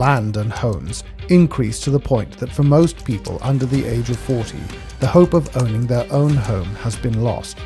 land and homes increased to the point that for most people under the age of 40, the hope of owning their own home has been lost.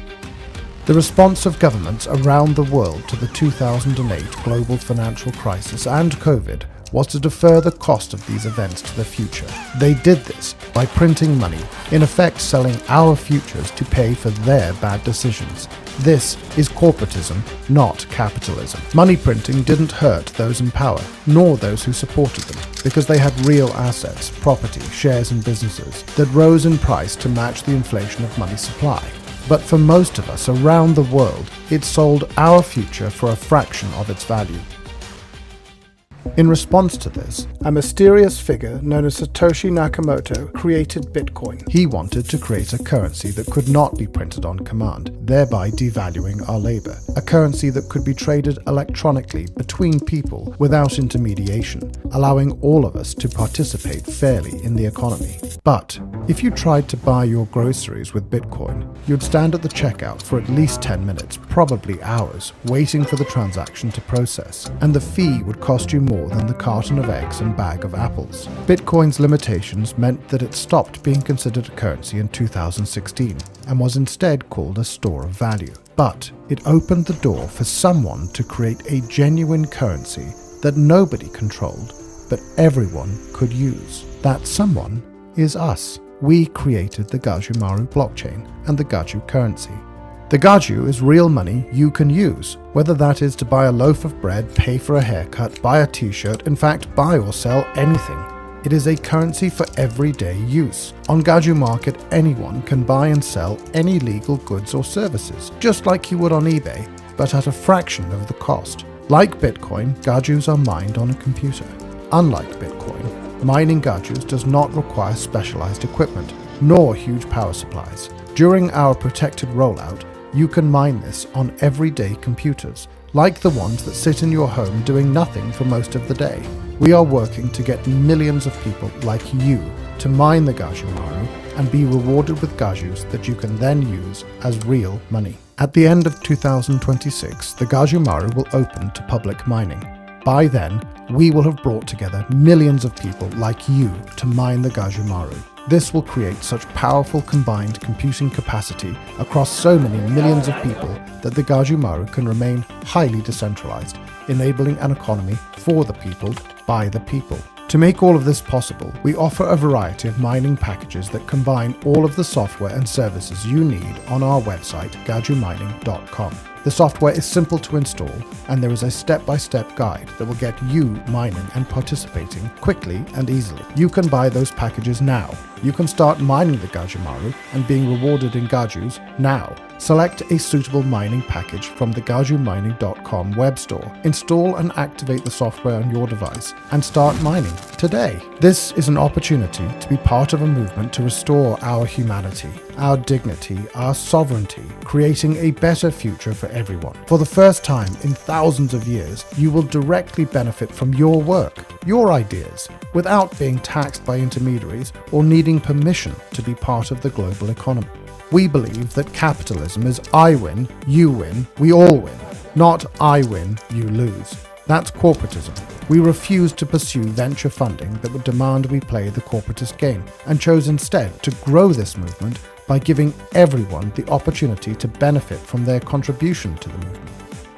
The response of governments around the world to the 2008 global financial crisis and COVID was to defer the cost of these events to the future. They did this by printing money, in effect selling our futures to pay for their bad decisions. This is corporatism, not capitalism. Money printing didn't hurt those in power, nor those who supported them, because they had real assets, property, shares and businesses that rose in price to match the inflation of money supply. But for most of us around the world, it sold our future for a fraction of its value. In response to this, a mysterious figure known as Satoshi Nakamoto created Bitcoin. He wanted to create a currency that could not be printed on command, thereby devaluing our labor. A currency that could be traded electronically between people without intermediation, allowing all of us to participate fairly in the economy. But if you tried to buy your groceries with Bitcoin, you'd stand at the checkout for at least 10 minutes, probably hours, waiting for the transaction to process, and the fee would cost you more than the carton of eggs and bag of apples. Bitcoin's limitations meant that it stopped being considered a currency in 2016 and was instead called a store of value. But it opened the door for someone to create a genuine currency that nobody controlled, but everyone could use. That someone is us. We created the Gajumaru blockchain and the Gaju currency. The Gaju is real money you can use, whether that is to buy a loaf of bread, pay for a haircut, buy a t-shirt, in fact buy or sell anything. It is a currency for everyday use. On Gaju Market, anyone can buy and sell any legal goods or services, just like you would on eBay, but at a fraction of the cost. Like Bitcoin, Gajus are mined on a computer. Unlike Bitcoin, mining Gajus does not require specialized equipment, nor huge power supplies. During our protected rollout, you can mine this on everyday computers, like the ones that sit in your home doing nothing for most of the day. We are working to get millions of people like you to mine the Gajumaru and be rewarded with Gajus that you can then use as real money. At the end of 2026, the Gajumaru will open to public mining. By then, we will have brought together millions of people like you to mine the Gajumaru. This will create such powerful combined computing capacity across so many millions of people that the Gajumaru can remain highly decentralized, enabling an economy for the people, by the people. To make all of this possible, we offer a variety of mining packages that combine all of the software and services you need on our website, gajumining.com. The software is simple to install, and there is a step-by-step guide that will get you mining and participating quickly and easily. You can buy those packages now. You can start mining the Gajumaru and being rewarded in Gajus now. Select a suitable mining package from the gajumining.com web store. Install and activate the software on your device and start mining today. This is an opportunity to be part of a movement to restore our humanity, our dignity, our sovereignty, creating a better future for everyone. For the first time in thousands of years, you will directly benefit from your work, your ideas, without being taxed by intermediaries or needing permission to be part of the global economy. We believe that capitalism is I win, you win, we all win, not I win, you lose. That's corporatism. We refuse to pursue venture funding that would demand we play the corporatist game, and chose instead to grow this movement by giving everyone the opportunity to benefit from their contribution to the movement.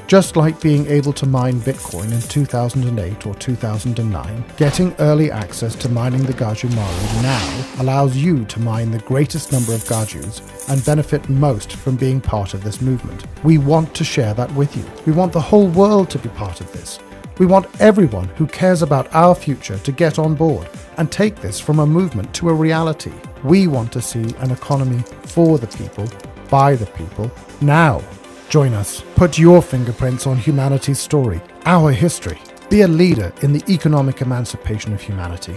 Just like being able to mine Bitcoin in 2008 or 2009, getting early access to mining the Gajumaru now allows you to mine the greatest number of Gajus and benefit most from being part of this movement. We want to share that with you. We want the whole world to be part of this. We want everyone who cares about our future to get on board and take this from a movement to a reality. We want to see an economy for the people, by the people, now. Join us. Put your fingerprints on humanity's story, our history. Be a leader in the economic emancipation of humanity.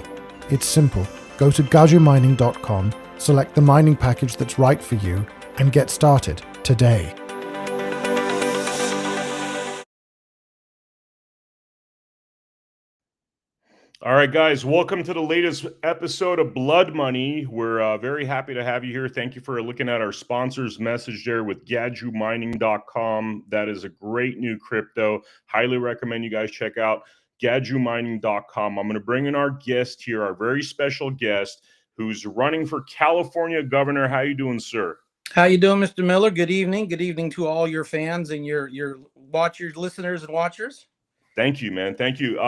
It's simple. Go to gajumining.com, select the mining package that's right for you, and get started today. All right, guys, welcome to the latest episode of Blood Money. We're very happy to have you here. Thank you for looking at our sponsor's message there with gajumining.com. That is a great new crypto. Highly recommend you guys check out. gadjumining.com. I'm going to bring in our guest here, our very special guest, who's running for California governor. How you doing, sir? How you doing, Mr. Miller? Good evening. Good evening to all your fans and your watchers, listeners, and watchers. Thank you, man. Thank you,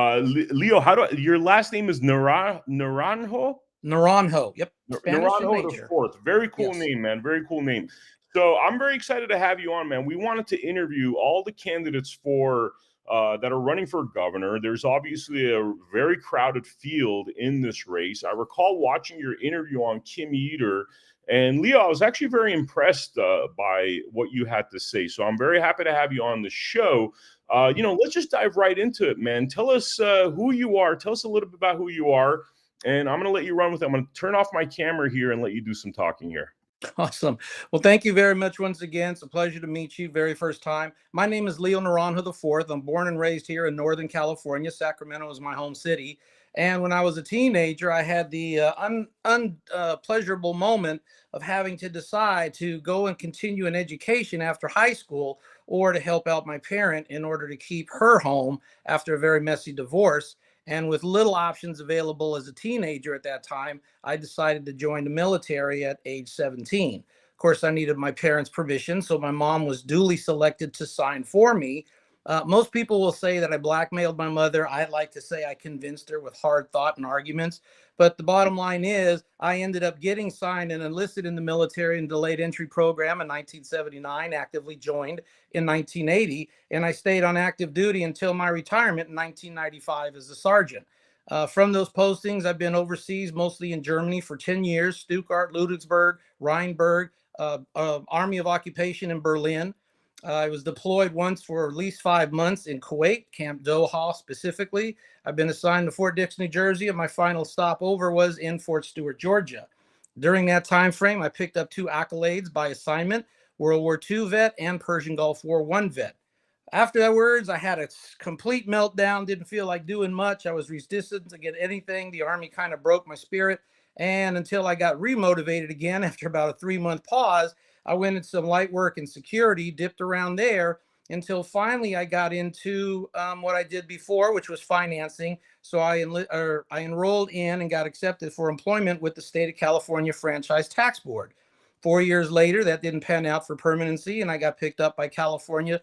Leo. Your last name is Naranjo? Naranjo. Yep. Spanish in Naranjo the nature. Fourth. Very cool Yes. name, man. Very cool name. So I'm very excited to have you on, man. We wanted to interview all the candidates for that are running for governor. There's obviously a very crowded field in this race. I recall watching your interview on Kim Eater. And Leo, I was actually very impressed by what you had to say. So I'm very happy to have you on the show. Let's just dive right into it, man. Tell us who you are. Tell us a little bit about who you are. And I'm going to let you run with it. I'm going to turn off my camera here and let you do some talking here. Awesome. Well, thank you very much once again. It's a pleasure to meet you. Very first time. My name is Leo Naranjo the Fourth. I'm born and raised here in Northern California. Sacramento is my home city. And when I was a teenager, I had the unpleasurable moment of having to decide to go and continue an education after high school or to help out my parent in order to keep her home after a very messy divorce. And with little options available as a teenager at that time, I decided to join the military at age 17. Of course, I needed my parents' permission, so my mom was duly selected to sign for me. Most people will say that I blackmailed my mother. I like to say I convinced her with hard thought and arguments. But the bottom line is I ended up getting signed and enlisted in the military and delayed entry program in 1979, actively joined in 1980, and I stayed on active duty until my retirement in 1995 as a sergeant. From those postings, I've been overseas, mostly in Germany for 10 years, Stuttgart, Ludwigsburg, Rheinberg, Army of Occupation in Berlin. I was deployed once for at least 5 months in Kuwait, Camp Doha specifically. I've been assigned to Fort Dix, New Jersey, and my final stopover was in Fort Stewart, Georgia. During that time frame, I picked up 2 accolades by assignment, World War II vet and Persian Gulf War I vet. Afterwards, I had a complete meltdown, didn't feel like doing much. I was resistant to get anything. The Army kind of broke my spirit. And until I got remotivated again after about a 3-month pause, I went into some light work and security, dipped around there until finally I got into what I did before, which was financing. So I enrolled in and got accepted for employment with the state of California Franchise Tax Board. 4 years later, that didn't pan out for permanency, and I got picked up by California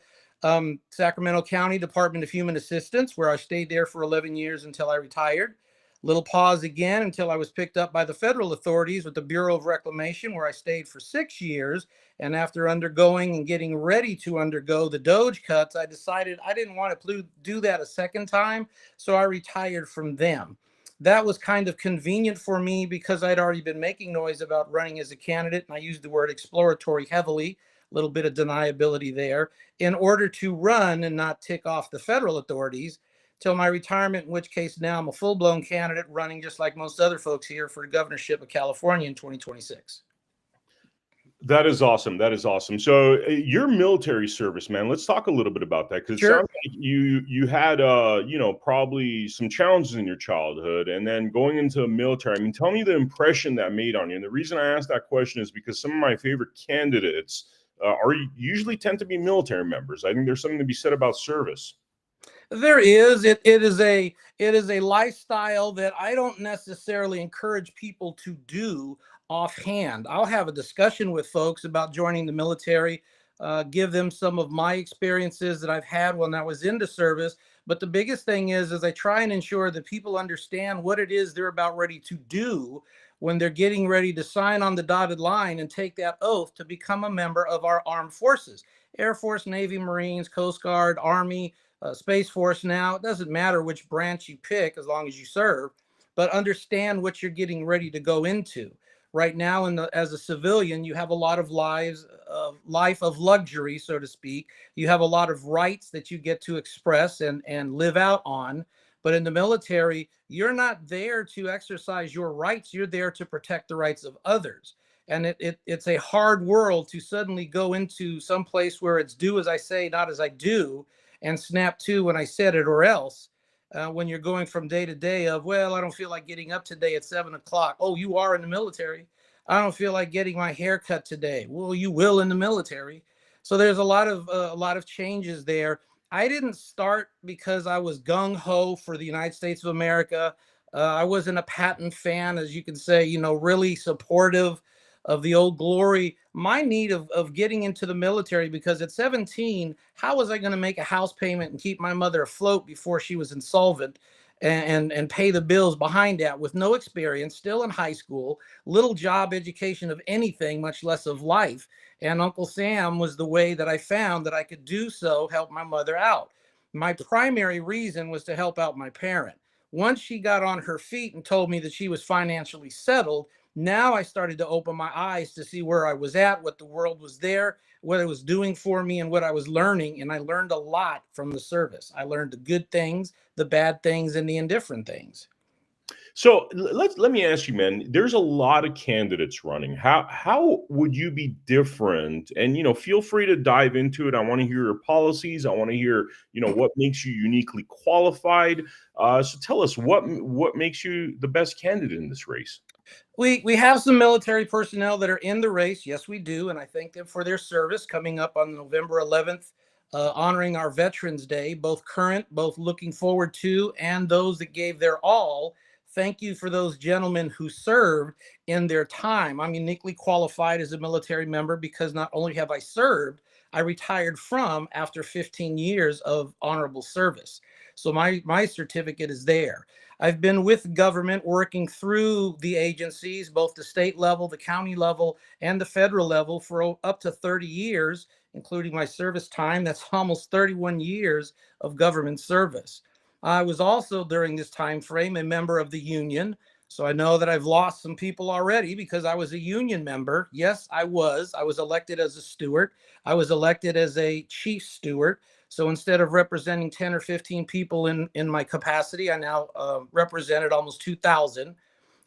Sacramento County Department of Human Assistance, where I stayed there for 11 years until I retired. Little pause again until I was picked up by the federal authorities with the Bureau of Reclamation, where I stayed for 6 years. And after undergoing and getting ready to undergo the Doge cuts, I decided I didn't want to do that a second time. So I retired from them. That was kind of convenient for me because I'd already been making noise about running as a candidate. And I used the word exploratory heavily, a little bit of deniability there, in order to run and not tick off the federal authorities till my retirement, in which case now I'm a full-blown candidate running just like most other folks here for the governorship of California in 2026. That is awesome. That is awesome. So your military service, man, let's talk a little bit about that. Because it sounds like you had probably some challenges in your childhood and then going into the military. I mean, tell me the impression that made on you. And the reason I asked that question is because some of my favorite candidates usually tend to be military members. I think there's something to be said about service. There is. It is a lifestyle that I don't necessarily encourage people to do offhand. I'll have a discussion with folks about joining the military, give them some of my experiences that I've had when I was into service. But the biggest thing is I try and ensure that people understand what it is they're about ready to do when they're getting ready to sign on the dotted line and take that oath to become a member of our armed forces, Air Force, Navy, Marines, Coast Guard, Army, Space Force. Now, it doesn't matter which branch you pick as long as you serve, but understand what you're getting ready to go into. Right now, as a civilian, you have a lot of life of luxury, so to speak. You have a lot of rights that you get to express and live out on. But in the military, you're not there to exercise your rights. You're there to protect the rights of others. And it's a hard world to suddenly go into some place where it's do as I say, not as I do, and snap to when I said it or else. When you're going from day to day of, well, I don't feel like getting up today at 7 o'clock. Oh, you are in the military. I don't feel like getting my hair cut today. Well, you will in the military. So there's a lot of changes there. I didn't start because I was gung ho for the United States of America. I wasn't a Patton fan, as you can say, really supportive of the old glory. My need of getting into the military, because at 17, how was I going to make a house payment and keep my mother afloat before she was insolvent, and pay the bills behind that with no experience, still in high school, little job education of anything, much less of life. And Uncle Sam was the way that I found that I could do so, help my mother out. My primary reason was to help out my parent. Once she got on her feet and told me that she was financially settled, now I started to open my eyes to see where I was at, what the world was there, what it was doing for me, and what I was learning. And I learned a lot from the service. I learned the good things, the bad things, and the indifferent things. So let me ask you, man. There's a lot of candidates running. How would you be different? And feel free to dive into it. I want to hear your policies. I want to hear what makes you uniquely qualified. So tell us what makes you the best candidate in this race. We have some military personnel that are in the race. Yes, we do. And I thank them for their service coming up on November 11th, honoring our Veterans Day, both current, both looking forward to, and those that gave their all. Thank you for those gentlemen who served in their time. I'm uniquely qualified as a military member because not only have I served, I retired from after 15 years of honorable service. So my certificate is there. I've been with government working through the agencies, both the state level, the county level, and the federal level for up to 30 years, including my service time. That's almost 31 years of government service. I was also during this time frame a member of the union. So I know that I've lost some people already because I was a union member. Yes, I was. I was elected as a steward. I was elected as a chief steward. So instead of representing 10 or 15 people in my capacity, I now represented almost 2,000.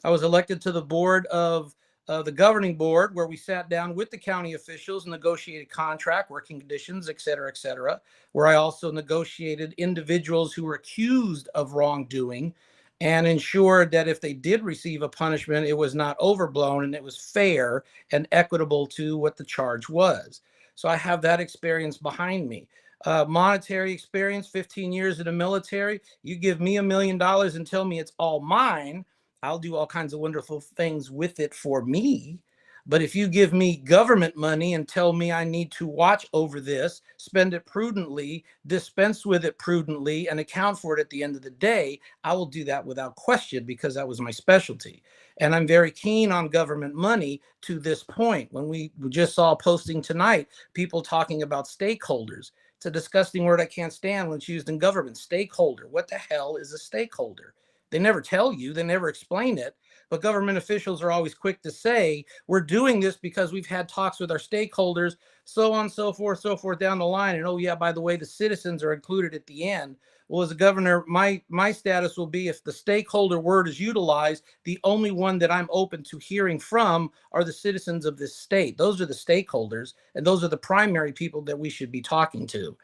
I was elected to the board of the governing board, where we sat down with the county officials, negotiated contract, working conditions, et cetera, where I also negotiated individuals who were accused of wrongdoing and ensured that if they did receive a punishment, it was not overblown and it was fair and equitable to what the charge was. So I have that experience behind me. Monetary experience, 15 years in the military. You give me $1 million and tell me it's all mine, I'll do all kinds of wonderful things with it for me. But if you give me government money and tell me I need to watch over this, spend it prudently, dispense with it prudently, and account for it at the end of the day, I will do that without question because that was my specialty. And I'm very keen on government money to this point. When we just saw a posting tonight, people talking about stakeholders. It's a disgusting word I can't stand when it's used in government. Stakeholder. What the hell is a stakeholder? They never tell you, they never explain it. But government officials are always quick to say, we're doing this because we've had talks with our stakeholders, so on, so forth down the line. And oh, yeah, by the way, the citizens are included at the end. Well, as a governor, my status will be, if the stakeholder word is utilized, the only one that I'm open to hearing from are the citizens of this state. Those are the stakeholders, and those are the primary people that we should be talking to.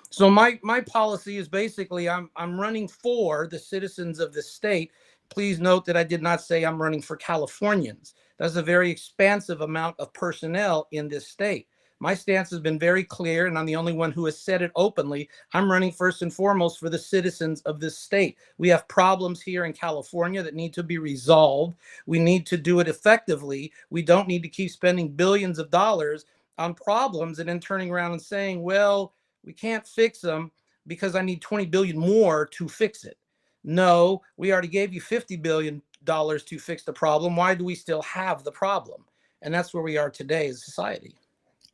So my policy is basically I'm running for the citizens of the state. Please note that I did not say I'm running for Californians. That's a very expansive amount of personnel in this state. My stance has been very clear, and I'm the only one who has said it openly. I'm running first and foremost for the citizens of this state. We have problems here in California that need to be resolved. We need to do it effectively. We don't need to keep spending billions of dollars on problems and then turning around and saying, well, we can't fix them because I need 20 billion more to fix it. No, we already gave you $50 billion to fix the problem. Why do we still have the problem? And that's where we are today as a society.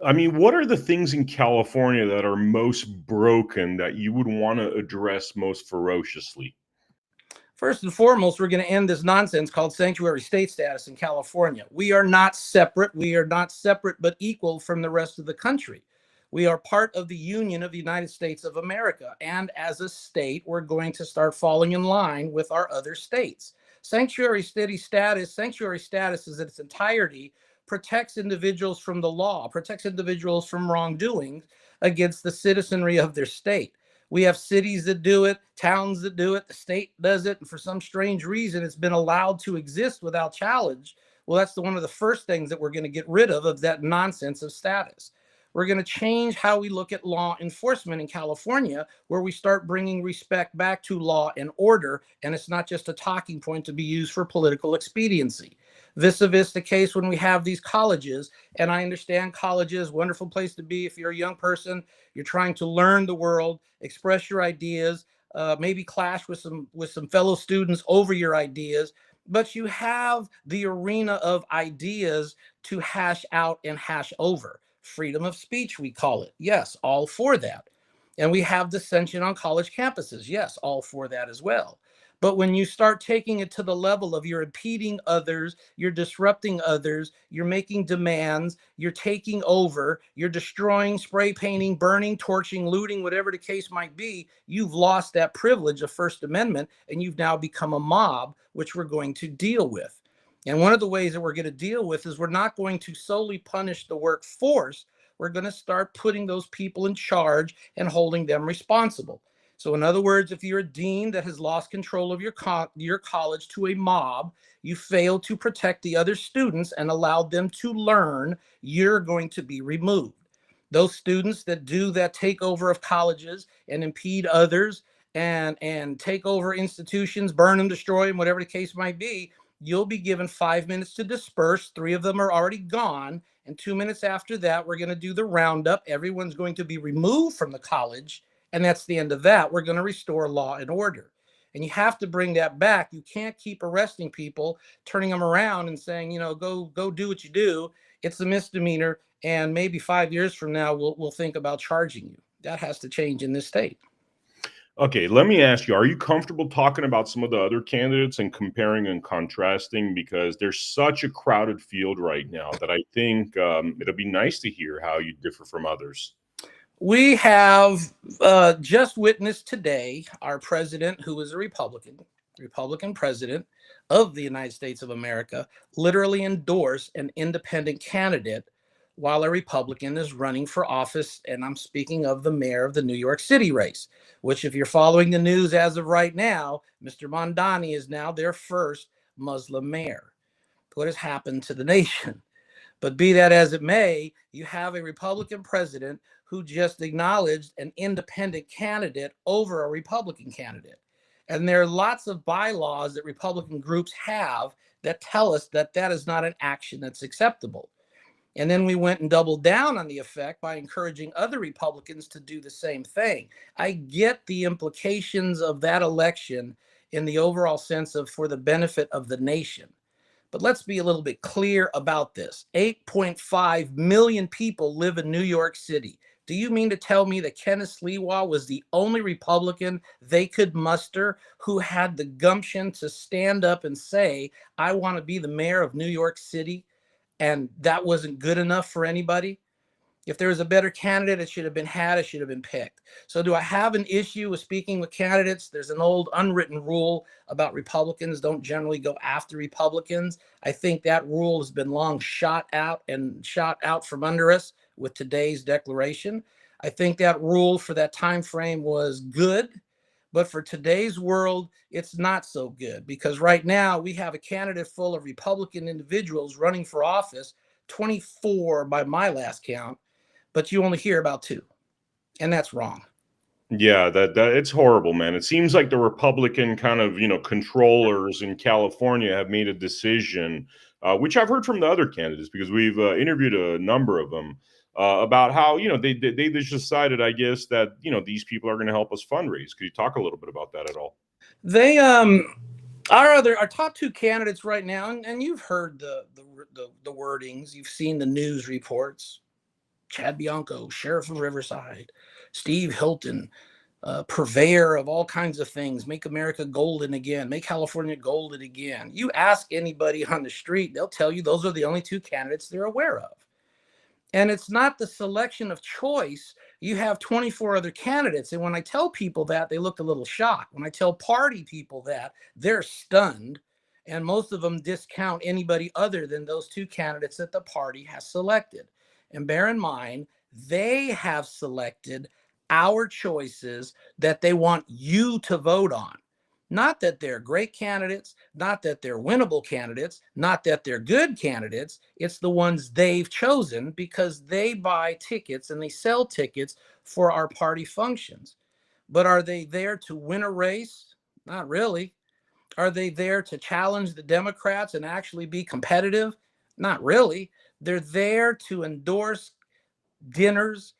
I mean, what are the things in California that are most broken that you would want to address most ferociously? First and foremost, we're going to end this nonsense called sanctuary state status in California. We are not separate. We are not separate but equal from the rest of the country. We are part of the Union of the United States of America. And as a state, we're going to start falling in line with our other states. Sanctuary status is in its entirety protects individuals from the law, protects individuals from wrongdoing against the citizenry of their state. We have cities that do it, towns that do it, the state does it, and for some strange reason, it's been allowed to exist without challenge. Well, that's one of the first things that we're going to get rid of that nonsense of status. We're going to change how we look at law enforcement in California, where we start bringing respect back to law and order, and it's not just a talking point to be used for political expediency. Vis-a-vis the case when we have these colleges, and I understand colleges, wonderful place to be if you're a young person, you're trying to learn the world, express your ideas, maybe clash with some fellow students over your ideas, but you have the arena of ideas to hash out and hash over. Freedom of speech, we call it. Yes, all for that. And we have dissension on college campuses. Yes, all for that as well. But when you start taking it to the level of you're impeding others, you're disrupting others, you're making demands, you're taking over, you're destroying, spray painting, burning, torching, looting, whatever the case might be, you've lost that privilege of First Amendment, and you've now become a mob, which we're going to deal with. And one of the ways that we're going to deal with is we're not going to solely punish the workforce. We're going to start putting those people in charge and holding them responsible. So in other words, if you're a dean that has lost control of your college to a mob, you failed to protect the other students and allowed them to learn, you're going to be removed. Those students that do that takeover of colleges and impede others and take over institutions, burn them, destroy them, whatever the case might be, you'll be given 5 minutes to disperse. 3 of them are already gone. And 2 minutes after that, we're going to do the roundup. Everyone's going to be removed from the college. And that's the end of that. We're going to restore law and order. And you have to bring that back. You can't keep arresting people, turning them around and saying, go do what you do. It's a misdemeanor. And maybe 5 years from now, we'll think about charging you. That has to change in this state. Okay, let me ask you, are you comfortable talking about some of the other candidates and comparing and contrasting? Because there's such a crowded field right now that I think it'll be nice to hear how you differ from others. We have just witnessed today our president, who is a Republican president of the United States of America, literally endorse an independent candidate while a Republican is running for office. And I'm speaking of the mayor of the New York City race, which, if you're following the news as of right now, Mr. Mondani is now their first Muslim mayor. What has happened to the nation? But be that as it may, you have a Republican president who just acknowledged an independent candidate over a Republican candidate. And there are lots of bylaws that Republican groups have that tell us that that is not an action that's acceptable. And then we went and doubled down on the effect by encouraging other Republicans to do the same thing. I get the implications of that election in the overall sense of for the benefit of the nation. But let's be a little bit clear about this. 8.5 million people live in New York City. Do you mean to tell me that Kenneth Sliwa was the only Republican they could muster who had the gumption to stand up and say, I want to be the mayor of New York City, and that wasn't good enough for anybody? If there was a better candidate, it should have been picked. So do I have an issue with speaking with candidates? There's an old unwritten rule about Republicans don't generally go after Republicans. I think that rule has been long shot out from under us with today's declaration. I think that rule for that time frame was good, but for today's world, it's not so good, because right now we have a candidate full of Republican individuals running for office, 24 by my last count, but you only hear about 2, and that's wrong. Yeah, that it's horrible, man. It seems like the Republican kind of, controllers in California have made a decision, which I've heard from the other candidates because we've interviewed a number of them about how, they just decided, I guess, that, these people are going to help us fundraise. Could you talk a little bit about that at all? They our top 2 candidates right now, and you've heard the wordings, you've seen the news reports. Chad Bianco, Sheriff of Riverside, Steve Hilton, purveyor of all kinds of things, make America golden again, make California golden again. You ask anybody on the street, they'll tell you those are the only 2 candidates they're aware of. And it's not the selection of choice. You have 24 other candidates. And when I tell people that, they look a little shocked. When I tell party people that, they're stunned. And most of them discount anybody other than those 2 candidates that the party has selected. And bear in mind, they have selected our choices that they want you to vote on. Not that they're great candidates, not that they're winnable candidates, not that they're good candidates. It's the ones they've chosen because they buy tickets and they sell tickets for our party functions. But are they there to win a race? Not really. Are they there to challenge the Democrats and actually be competitive? Not really. They're there to endorse dinners,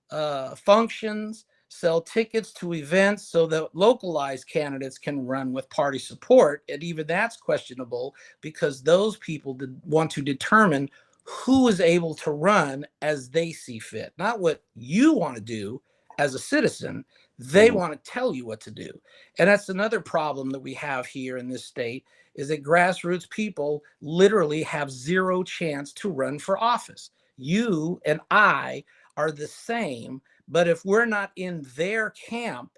functions, sell tickets to events so that localized candidates can run with party support. And even that's questionable because those people want to determine who is able to run as they see fit, not what you want to do as a citizen. They want to tell you what to do. And that's another problem that we have here in this state is that grassroots people literally have zero chance to run for office. You and I are the same, but if we're not in their camp,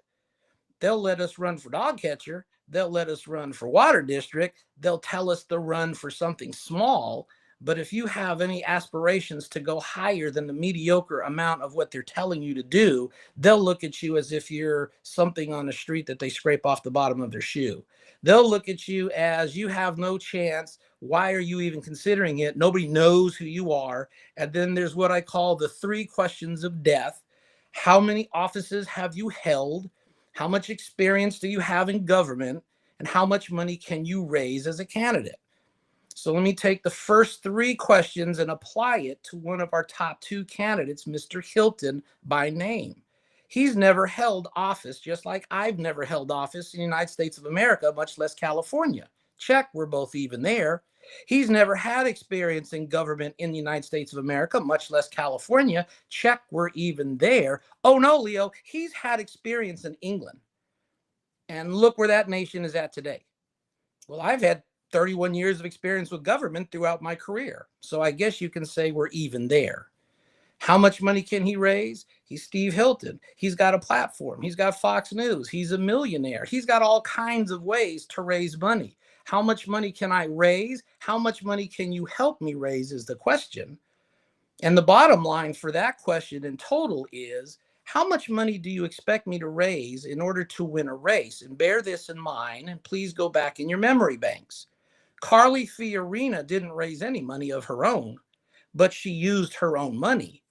they'll let us run for dog catcher. They'll let us run for water district. They'll tell us to run for something small. But if you have any aspirations to go higher than the mediocre amount of what they're telling you to do, they'll look at you as if you're something on the street that they scrape off the bottom of their shoe. They'll look at you as you have no chance. Why are you even considering it? Nobody knows who you are. And then there's what I call the 3 questions of death. How many offices have you held? How much experience do you have in government? And how much money can you raise as a candidate? So let me take the first 3 questions and apply it to one of our top 2 candidates, Mr. Hilton by name. He's never held office, just like I've never held office in the United States of America, much less California. Check, we're both even there. He's never had experience in government in the United States of America, much less California. Check, we're even there. Oh no, Leo, he's had experience in England. And look where that nation is at today. Well, I've had 31 years of experience with government throughout my career. So I guess you can say we're even there. How much money can he raise? He's Steve Hilton. He's got a platform. He's got Fox News. He's a millionaire. He's got all kinds of ways to raise money. How much money can I raise? How much money can you help me raise is the question. And the bottom line for that question in total is, how much money do you expect me to raise in order to win a race? And bear this in mind, and please go back in your memory banks. Carly Fiorina didn't raise any money of her own, but she used her own money.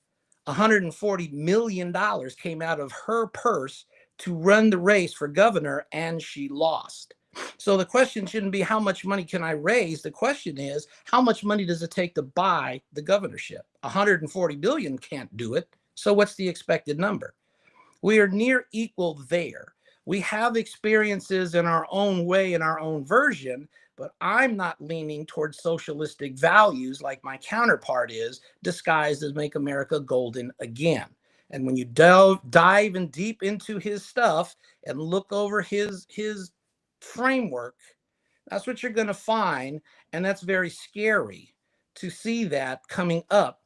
$140 million came out of her purse to run the race for governor, and she lost. So the question shouldn't be how much money can I raise? The question is, how much money does it take to buy the governorship? 140 billion can't do it. So what's the expected number? We are near equal there. We have experiences in our own way, in our own version, but I'm not leaning towards socialistic values like my counterpart is, disguised as Make America Golden Again. And when you dive in deep into his stuff and look over his framework, that's what you're going to find. And that's very scary to see that coming up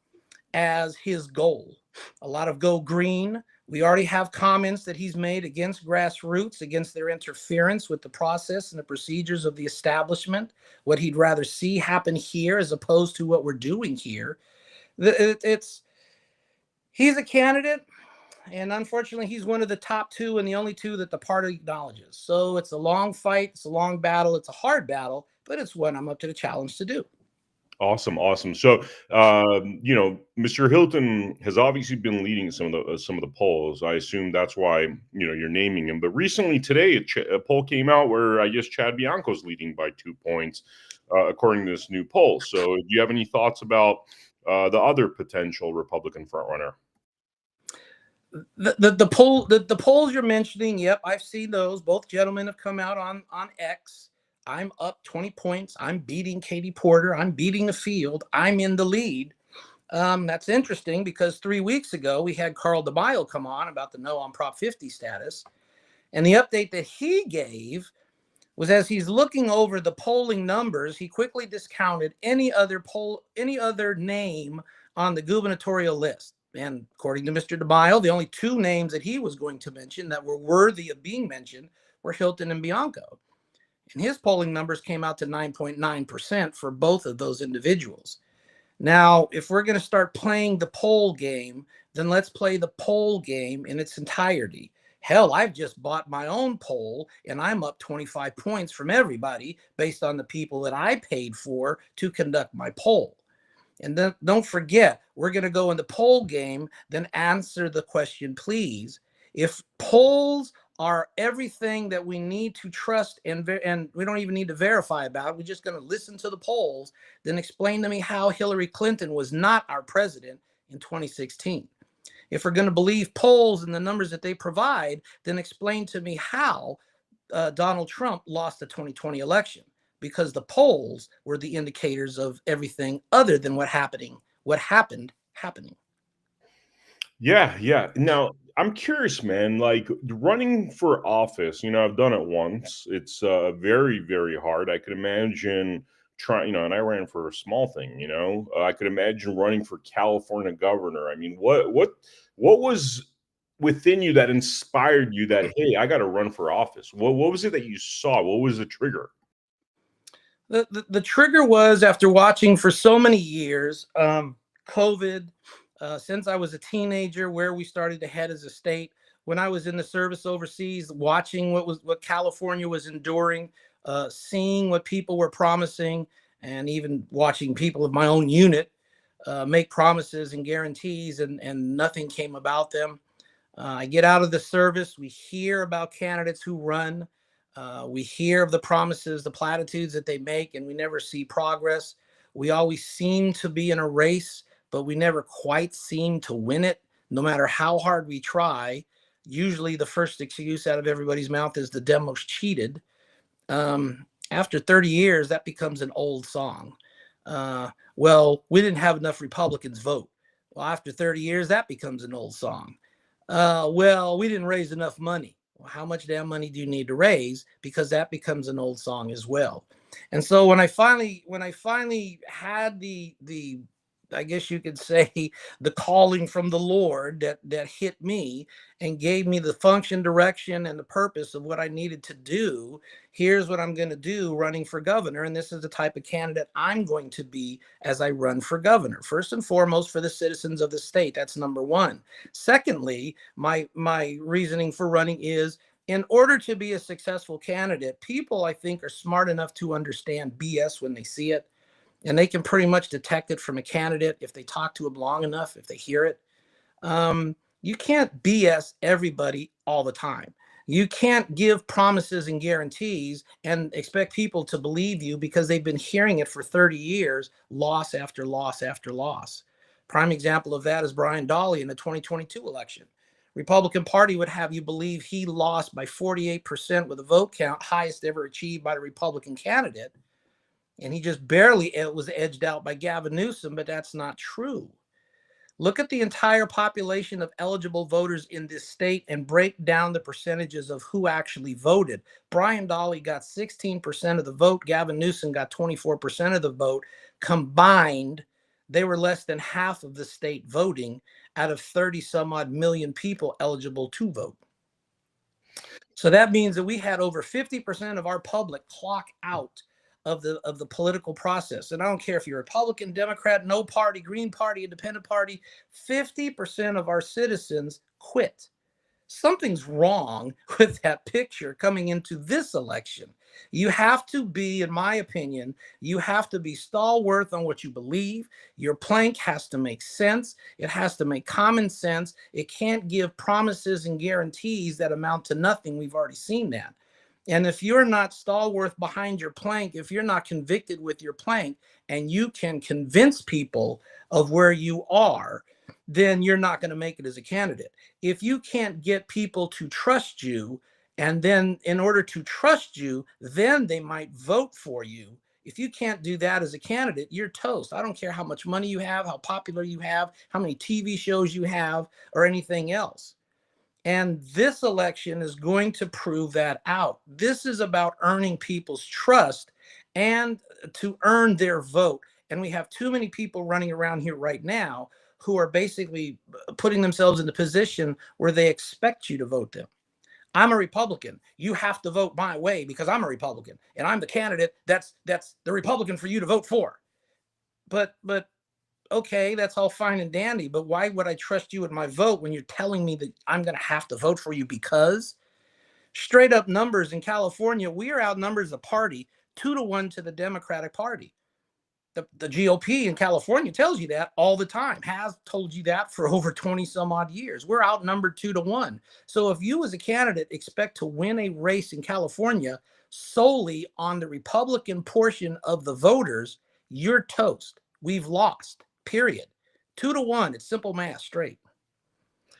as his goal. A lot of go green. We already have comments that he's made against grassroots, against their interference with the process and the procedures of the establishment, what he'd rather see happen here as opposed to what we're doing here. He's a candidate, and unfortunately, he's one of the top 2 and the only 2 that the party acknowledges. So it's a long fight, it's a long battle, it's a hard battle, but it's one I'm up to the challenge to do. Awesome. So, Mr. Hilton has obviously been leading some of the polls. I assume that's why you're naming him. But recently, today, a poll came out where I guess Chad Bianco's leading by 2 points, according to this new poll. So, do you have any thoughts about the other potential Republican frontrunner? The polls you're mentioning, yep, I've seen those. Both gentlemen have come out on X. I'm up 20 points. I'm beating Katie Porter. I'm beating the field. I'm in the lead. That's interesting because 3 weeks ago, we had Carl DeMaio come on about the no on Prop 50 status. And the update that he gave was as he's looking over the polling numbers, he quickly discounted any other name on the gubernatorial list. And according to Mr. DeMaio, the only 2 names that he was going to mention that were worthy of being mentioned were Hilton and Bianco. And his polling numbers came out to 9.9% for both of those individuals. Now, if we're going to start playing the poll game, then let's play the poll game in its entirety. Hell, I've just bought my own poll and I'm up 25 points from everybody based on the people that I paid for to conduct my poll. And then don't forget, we're going to go in the poll game, then answer the question, please. If polls are everything that we need to trust and we don't even need to verify about, we're just going to listen to the polls, then explain to me how Hillary Clinton was not our president in 2016. If we're going to believe polls and the numbers that they provide, then explain to me how Donald Trump lost the 2020 election, because the polls were the indicators of everything other than what happened happening. Yeah, yeah. Now, I'm curious, man, like running for office, I've done it once. It's very, very hard. I could imagine trying, and I ran for a small thing, I could imagine running for California governor. I mean, what was within you that inspired you that, hey, I got to run for office? What was it that you saw? What was the trigger? The trigger was after watching for so many years, COVID, since I was a teenager, where we started to head as a state. When I was in the service overseas, watching what California was enduring, seeing what people were promising, and even watching people of my own unit make promises and guarantees, and nothing came about them. I get out of the service. We hear about candidates who run. We hear of the promises, the platitudes that they make, and we never see progress. We always seem to be in a race, but we never quite seem to win it, no matter how hard we try. Usually the first excuse out of everybody's mouth is the demo's cheated. After 30 years, that becomes an old song. Well, we didn't have enough Republicans vote. Well, after 30 years, that becomes an old song. Well, we didn't raise enough money. Well, how much damn money do you need to raise? Because that becomes an old song as well. And so when I finally had the I guess you could say the calling from the Lord that hit me and gave me the function, direction, and the purpose of what I needed to do. Here's what I'm going to do running for governor. And this is the type of candidate I'm going to be as I run for governor. First and foremost, for the citizens of the state. That's number one. Secondly, my reasoning for running is, in order to be a successful candidate, people, I think, are smart enough to understand BS when they see it. And they can pretty much detect it from a candidate if they talk to them long enough, if they hear it. You can't BS everybody all the time. You can't give promises and guarantees and expect people to believe you because they've been hearing it for 30 years, loss after loss after loss. Prime example of that is Brian Dahle in the 2022 election. Republican Party would have you believe he lost by 48% with a vote count, highest ever achieved by the Republican candidate. And he just barely was edged out by Gavin Newsom, but that's not true. Look at the entire population of eligible voters in this state and break down the percentages of who actually voted. Brian Dahle got 16% of the vote. Gavin Newsom got 24% of the vote. Combined, they were less than half of the state voting out of 30 some odd million people eligible to vote. So that means that we had over 50% of our public clock out of the political process. And I don't care if you're Republican, Democrat, no party, Green Party, Independent Party, 50% of our citizens quit. Something's wrong with that picture coming into this election. You have to be, in my opinion, you have to be stalwart on what you believe. Your plank has to make sense. It has to make common sense. It can't give promises and guarantees that amount to nothing. We've already seen that. And if you're not stalwart behind your plank, if you're not convicted with your plank, and you can convince people of where you are, then you're not going to make it as a candidate. If you can't get people to trust you, and then in order to trust you, then they might vote for you. If you can't do that as a candidate, you're toast. I don't care how much money you have, how popular you have, how many TV shows you have, or anything else. And this election is going to prove that out. This is about earning people's trust and to earn their vote. And we have too many people running around here right now who are basically putting themselves in the position where they expect you to vote them. I'm a Republican. You have to vote my way because I'm a Republican and I'm the candidate that's the Republican for you to vote for. But okay, that's all fine and dandy, but why would I trust you with my vote when you're telling me that I'm going to have to vote for you? Because straight up numbers in California, we are outnumbered as a party 2-1 to the Democratic Party. The GOP in California tells you that all the time, has told you that for over 20 some odd years. We're outnumbered 2-1. So if you as a candidate expect to win a race in California solely on the Republican portion of the voters, you're toast. We've lost, period. 2-1. It's simple math, straight.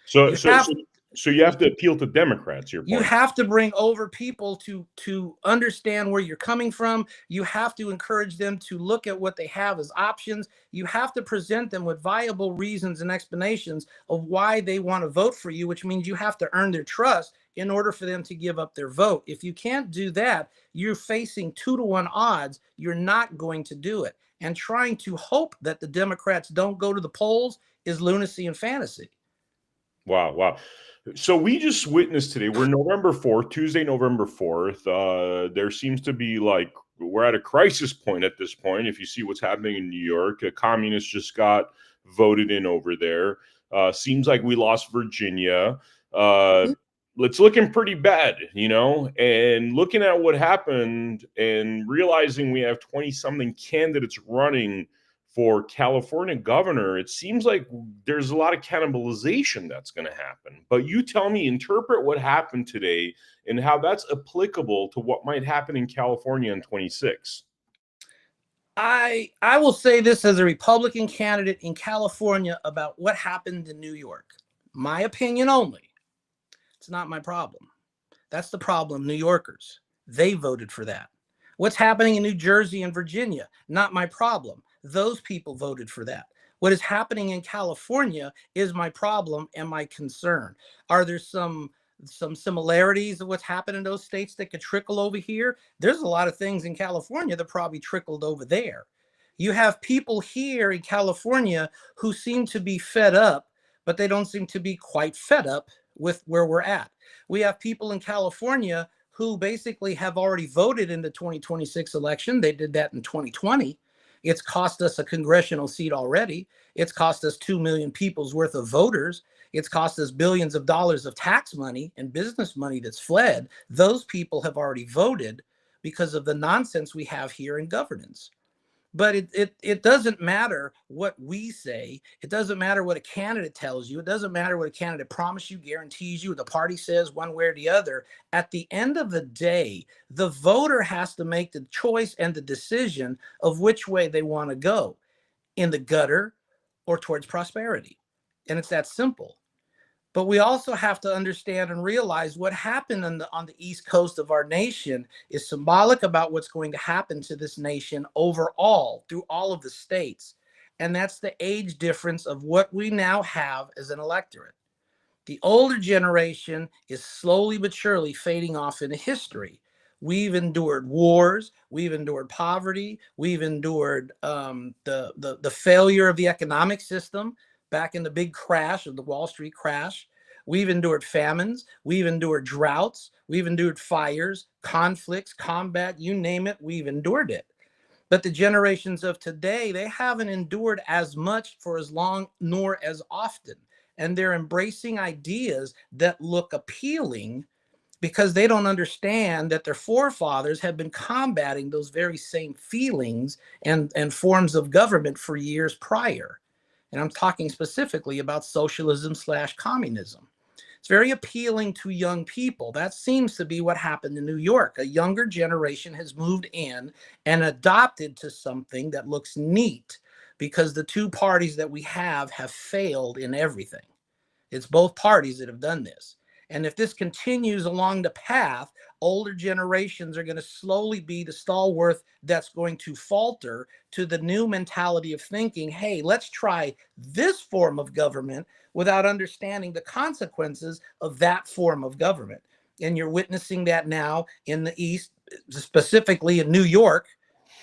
So, You so, have so, so you have to appeal to Democrats. Your you point. have to bring over people to understand where you're coming from. You have to encourage them to look at what they have as options. You have to present them with viable reasons and explanations of why they want to vote for you, which means you have to earn their trust in order for them to give up their vote. If you can't do that, you're facing 2-1 odds. You're not going to do it. And trying to hope that the Democrats don't go to the polls is lunacy and fantasy. Wow, wow. So we just witnessed today, we're November 4th, Tuesday, November 4th. There seems to be like, we're at a crisis point at this point. If you see what's happening in New York, a communist just got voted in over there. Seems like we lost Virginia. It's looking pretty bad, and looking at what happened and realizing we have 20 something candidates running for California governor, it seems like there's a lot of cannibalization that's going to happen. But you tell me, interpret what happened today and how that's applicable to what might happen in California in 26. I will say this as a Republican candidate in California about what happened in New York. My opinion only. It's not my problem. That's the problem, New Yorkers. They voted for that. What's happening in New Jersey and Virginia? Not my problem. Those people voted for that. What is happening in California is my problem and my concern. Are there some similarities of what's happened in those states that could trickle over here? There's a lot of things in California that probably trickled over there. You have people here in California who seem to be fed up, but they don't seem to be quite fed up with where we're at. We have people in California who basically have already voted in the 2026 election. They did that in 2020. It's cost us a congressional seat already. It's cost us 2 million people's worth of voters. It's cost us billions of dollars of tax money and business money that's fled. Those people have already voted because of the nonsense we have here in governance. But it doesn't matter what we say. It doesn't matter what a candidate tells you. It doesn't matter what a candidate promises you, guarantees you, the party says one way or the other. At the end of the day, the voter has to make the choice and the decision of which way they want to go, in the gutter or towards prosperity. And it's that simple. But we also have to understand and realize what happened on the East Coast of our nation is symbolic about what's going to happen to this nation overall through all of the states. And that's the age difference of what we now have as an electorate. The older generation is slowly but surely fading off into history. We've endured wars. We've endured poverty. We've endured the failure of the economic system back in the big crash of the Wall Street crash. We've endured famines. We've endured droughts. We've endured fires, conflicts, combat, you name it, we've endured it. But the generations of today, they haven't endured as much for as long nor as often. And they're embracing ideas that look appealing because they don't understand that their forefathers have been combating those very same feelings and forms of government for years prior. And I'm talking specifically about socialism/communism. It's very appealing to young people. That seems to be what happened in New York. A younger generation has moved in and adopted to something that looks neat because the two parties that we have failed in everything. It's both parties that have done this. And if this continues along the path, older generations are going to slowly be the stalwart that's going to falter to the new mentality of thinking, hey, let's try this form of government without understanding the consequences of that form of government. And you're witnessing that now in the East, specifically in New York.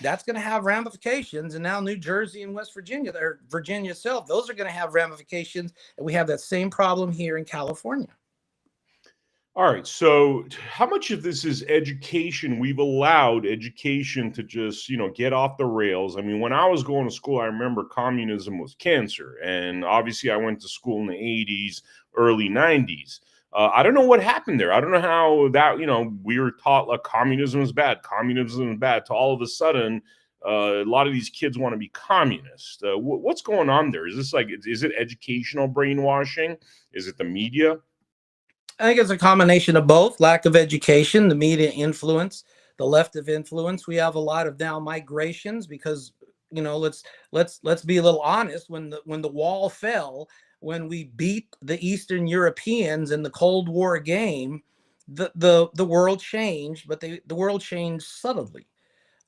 That's going to have ramifications. And now New Jersey and West Virginia, or Virginia itself, those are going to have ramifications. And we have that same problem here in California. All right. So, how much of this is education? We've allowed education to just, get off the rails. I mean, when I was going to school, I remember communism was cancer. And obviously, I went to school in the 80s, early 90s. I don't know what happened there. I don't know how that, we were taught like communism is bad, communism is bad, to all of a sudden, a lot of these kids want to be communist. What's going on there? Is this like, is it educational brainwashing? Is it the media? I think it's a combination of both: lack of education, the media influence, the left of influence. We have a lot of now migrations because, let's be a little honest. When the wall fell, when we beat the Eastern Europeans in the Cold War game, the world changed, but the world changed subtly.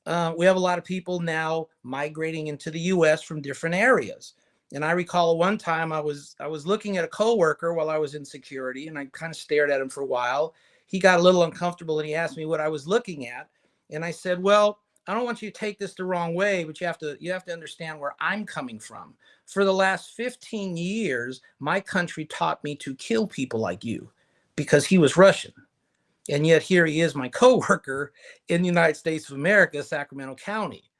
We have a lot of people now migrating into the U.S. from different areas. And I recall one time I was looking at a coworker while I was in security, and I kind of stared at him for a while. He got a little uncomfortable and he asked me what I was looking at, and I said, "Well, I don't want you to take this the wrong way, but you have to understand where I'm coming from. For the last 15 years, my country taught me to kill people like you because he was Russian. And yet here he is, my coworker in the United States of America, Sacramento County."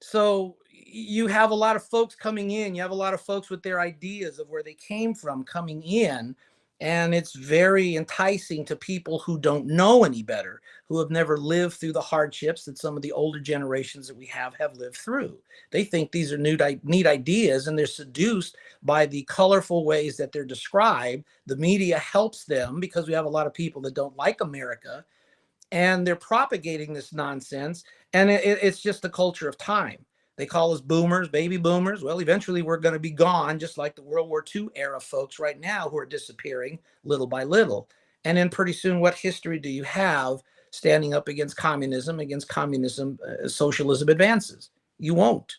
So you have a lot of folks coming in. You have a lot of folks with their ideas of where they came from coming in. And it's very enticing to people who don't know any better, who have never lived through the hardships that some of the older generations that we have lived through. They think these are neat ideas, and they're seduced by the colorful ways that they're described. The media helps them because we have a lot of people that don't like America, and they're propagating this nonsense. And it's just the culture of time. They call us boomers, baby boomers. Well, eventually we're going to be gone, just like the World War II era folks right now who are disappearing little by little. And then pretty soon, what history do you have standing up against communism, socialism advances? You won't,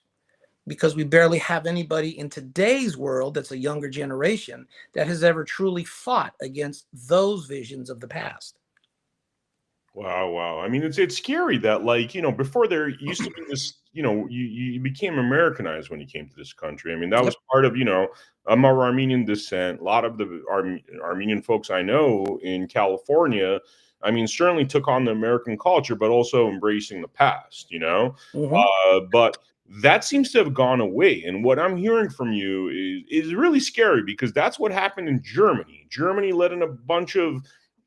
because we barely have anybody in today's world that's a younger generation that has ever truly fought against those visions of the past. Wow, wow. I mean, it's scary that, like, before there used to be this, you became Americanized when you came to this country. I mean, that Yep. was part of, I'm of Armenian descent. A lot of the Armenian folks I know in California, I mean, certainly took on the American culture, but also embracing the past. Mhm. But that seems to have gone away. And what I'm hearing from you is really scary, because that's what happened in Germany. Germany let in a bunch of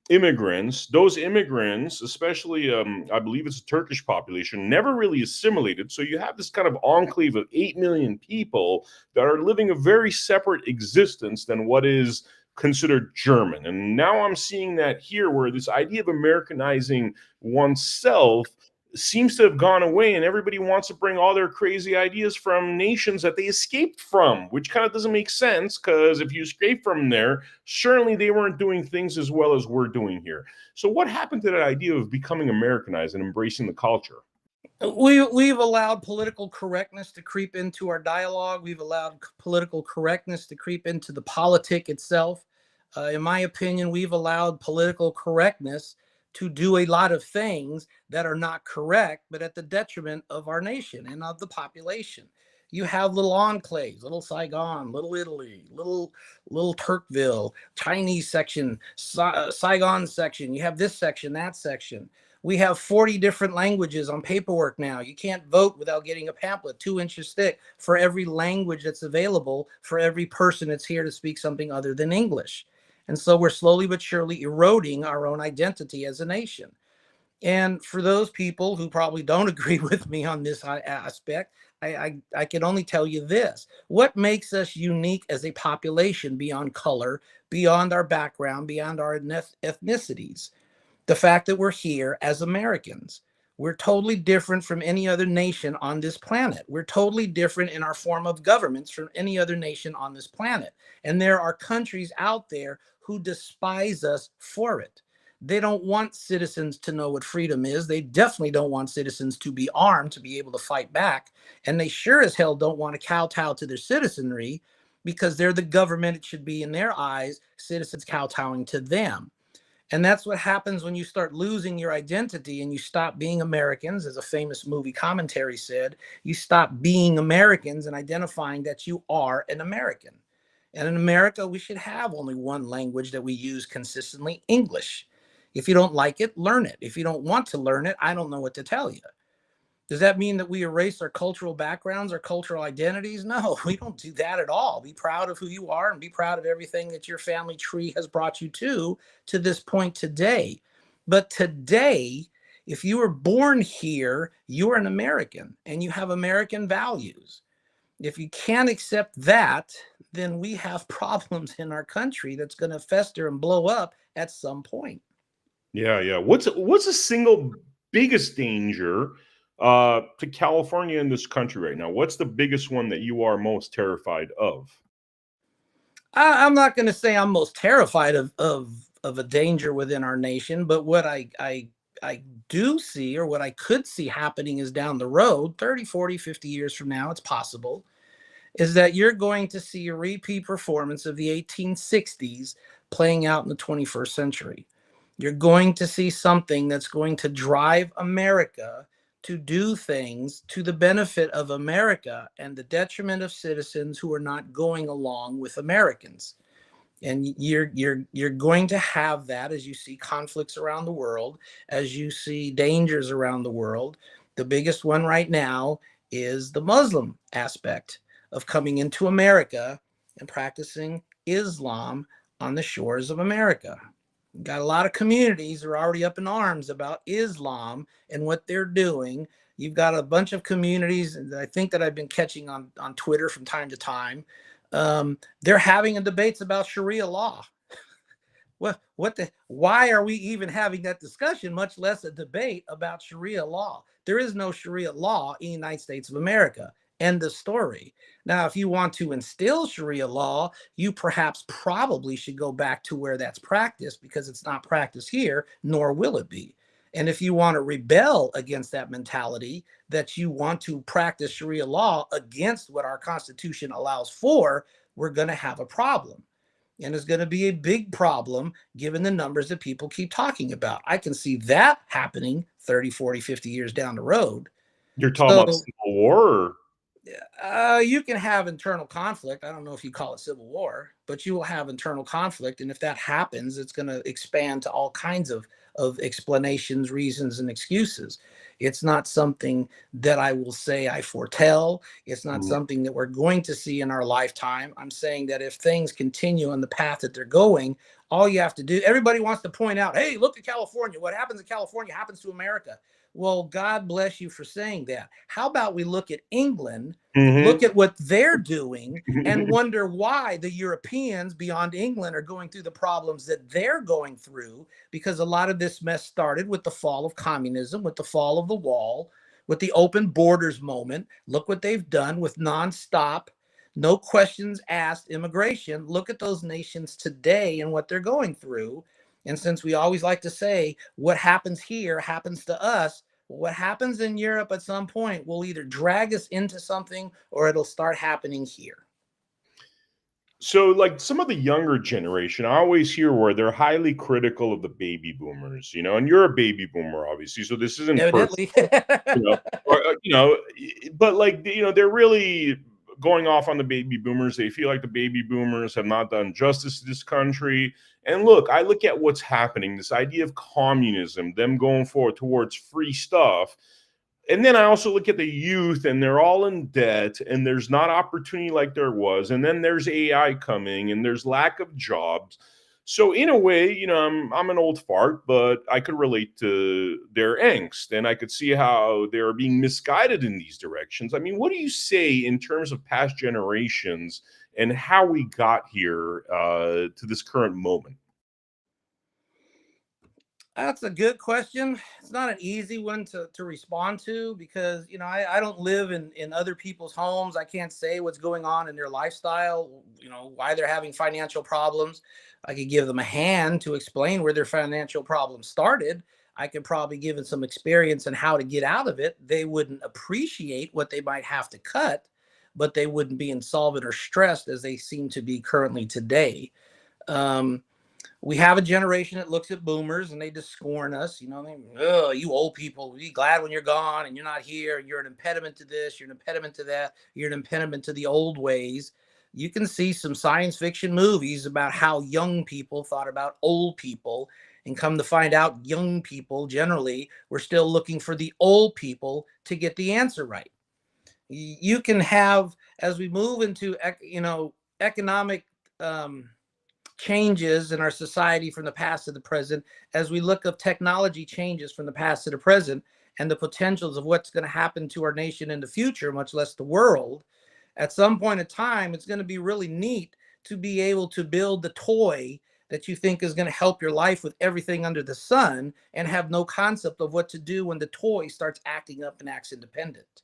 immigrants. Those immigrants, especially, I believe it's a Turkish population, never really assimilated. So you have this kind of enclave of 8 million people that are living a very separate existence than what is considered German. And now I'm seeing that here, where this idea of Americanizing oneself seems to have gone away, and everybody wants to bring all their crazy ideas from nations that they escaped from, which kind of doesn't make sense, because if you escape from there, certainly they weren't doing things as well as we're doing here. So what happened to that idea of becoming Americanized and embracing the culture? We've allowed political correctness to creep into our dialogue. We've allowed political correctness to creep into the politic itself. In my opinion, we've allowed political correctness to do a lot of things that are not correct, but at the detriment of our nation and of the population. You have little enclaves, little Saigon, little Italy, little Turkville, Chinese section, Saigon section. You have this section, that section. We have 40 different languages on paperwork now. You can't vote without getting a pamphlet 2 inches thick for every language that's available for every person that's here to speak something other than English. And so we're slowly but surely eroding our own identity as a nation. And for those people who probably don't agree with me on this aspect, I can only tell you this: what makes us unique as a population beyond color, beyond our background, beyond our ethnicities? The fact that we're here as Americans. We're totally different from any other nation on this planet. We're totally different in our form of governments from any other nation on this planet. And there are countries out there who despise us for it. They don't want citizens to know what freedom is. They definitely don't want citizens to be armed to be able to fight back. And they sure as hell don't want to kowtow to their citizenry, because they're the government. It should be, in their eyes, citizens kowtowing to them. And that's what happens when you start losing your identity and you stop being Americans. As a famous movie commentary said, you stop being Americans and identifying that you are an American. And in America, we should have only one language that we use consistently: English. If you don't like it, learn it. If you don't want to learn it, I don't know what to tell you. Does that mean that we erase our cultural backgrounds, our cultural identities? No, we don't do that at all. Be proud of who you are and be proud of everything that your family tree has brought you to this point today. But today, if you were born here, you're an American and you have American values. If you can't accept that, then we have problems in our country that's going to fester and blow up at some point. Yeah, yeah. What's the single biggest danger to California in this country right now? What's the biggest one that you are most terrified of? I'm not going to say I'm most terrified of a danger within our nation, but what I do see, or what I could see happening, is down the road, 30, 40, 50 years from now, it's possible, is that you're going to see a repeat performance of the 1860s playing out in the 21st century. You're going to see something that's going to drive America to do things to the benefit of America and the detriment of citizens who are not going along with Americans. And you're going to have that as you see conflicts around the world, as you see dangers around the world. The biggest one right now is the Muslim aspect of coming into America and practicing Islam on the shores of America. You've got a lot of communities that are already up in arms about Islam and what they're doing. You've got a bunch of communities, and I think that I've been catching on Twitter from time to time. They're having debates about Sharia law. Why are we even having that discussion, much less a debate about Sharia law? There is no Sharia law in the United States of America. End of story. Now, if you want to instill Sharia law, you perhaps probably should go back to where that's practiced, because it's not practiced here, nor will it be. And if you want to rebel against that mentality, that you want to practice Sharia law against what our Constitution allows for, we're going to have a problem. And it's going to be a big problem given the numbers that people keep talking about. I can see that happening 30, 40, 50 years down the road. You're talking about civil war? You can have internal conflict. I don't know if you call it civil war, but you will have internal conflict. And if that happens, it's going to expand to all kinds of explanations, reasons, and excuses. It's not something that I will say I foretell. It's not something that we're going to see in our lifetime. I'm saying that if things continue on the path that they're going, all you have to do, everybody wants to point out, hey, look at California. What happens in California happens to America. Well, God bless you for saying that. How about we look at England, look at what they're doing, and wonder why the Europeans beyond England are going through the problems that they're going through, because a lot of this mess started with the fall of communism, with the fall of the wall, with the open borders moment. Look what they've done with nonstop, no questions asked immigration. Look at those nations today and what they're going through. And since we always like to say what happens here happens to us, what happens in Europe at some point will either drag us into something or it'll start happening here. So, like, some of the younger generation, I always hear where they're highly critical of the baby boomers, and you're a baby boomer, obviously, so this isn't Evidently. but like, they're really going off on the baby boomers. They feel like the baby boomers have not done justice to this country. And look, I look at what's happening, this idea of communism, them going forward towards free stuff. And then I also look at the youth, and they're all in debt, and there's not opportunity like there was. And then there's AI coming, and there's lack of jobs. So in a way, I'm an old fart, but I could relate to their angst, and I could see how they're being misguided in these directions. I mean, what do you say in terms of past generations and how we got here to this current moment? That's a good question. It's not an easy one to respond to, because, I don't live in other people's homes. I can't say what's going on in their lifestyle, why they're having financial problems. I could give them a hand to explain where their financial problems started. I could probably give them some experience on how to get out of it. They wouldn't appreciate what they might have to cut, but they wouldn't be insolvent or stressed as they seem to be currently today. We have a generation that looks at boomers and they just scorn us. Oh, you old people, be glad when you're gone and you're not here. You're an impediment to this. You're an impediment to that. You're an impediment to the old ways. You can see some science fiction movies about how young people thought about old people. And come to find out, young people generally were still looking for the old people to get the answer right. You can have, as we move into economic changes in our society from the past to the present, as we look up technology changes from the past to the present, and the potentials of what's going to happen to our nation in the future, much less the world, at some point in time, it's going to be really neat to be able to build the toy that you think is going to help your life with everything under the sun, and have no concept of what to do when the toy starts acting up and acts independent.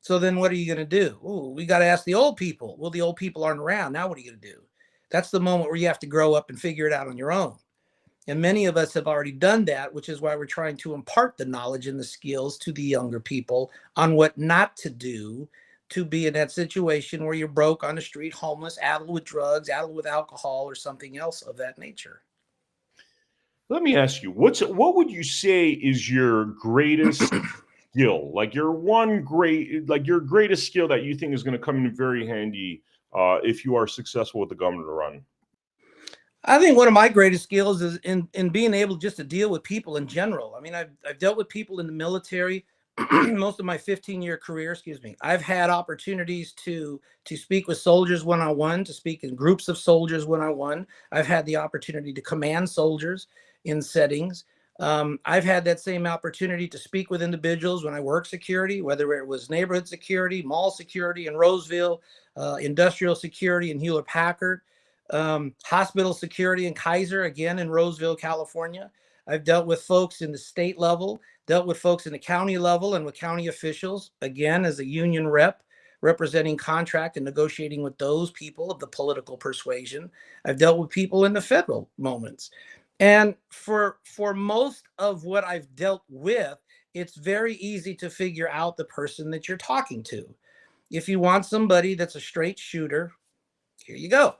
So then what are you going to do? Ooh, we got to ask the old people. Well, the old people aren't around. Now what are you going to do? That's the moment where you have to grow up and figure it out on your own. And many of us have already done that, which is why we're trying to impart the knowledge and the skills to the younger people on what not to do to be in that situation where you're broke on the street, homeless, addled with drugs, addled with alcohol, or something else of that nature. Let me ask you, what would you say is your greatest skill? Like your greatest skill that you think is going to come in very handy if you are successful with the governor run? I think one of my greatest skills is in being able just to deal with people in general. I mean, I've dealt with people in the military most of my 15-year career, excuse me. I've had opportunities to speak with soldiers one-on-one, to speak in groups of soldiers one-on-one. I've had the opportunity to command soldiers in settings. I've had that same opportunity to speak with individuals when I worked security, whether it was neighborhood security, mall security in Roseville, industrial security in Hewlett Packard, hospital security in Kaiser, again in Roseville, California. I've dealt with folks in the state level, dealt with folks in the county level, and with county officials, again, as a union rep, representing contract and negotiating with those people of the political persuasion. I've dealt with people in the federal moments. And for most of what I've dealt with, it's very easy to figure out the person that you're talking to. If you want somebody that's a straight shooter, here you go.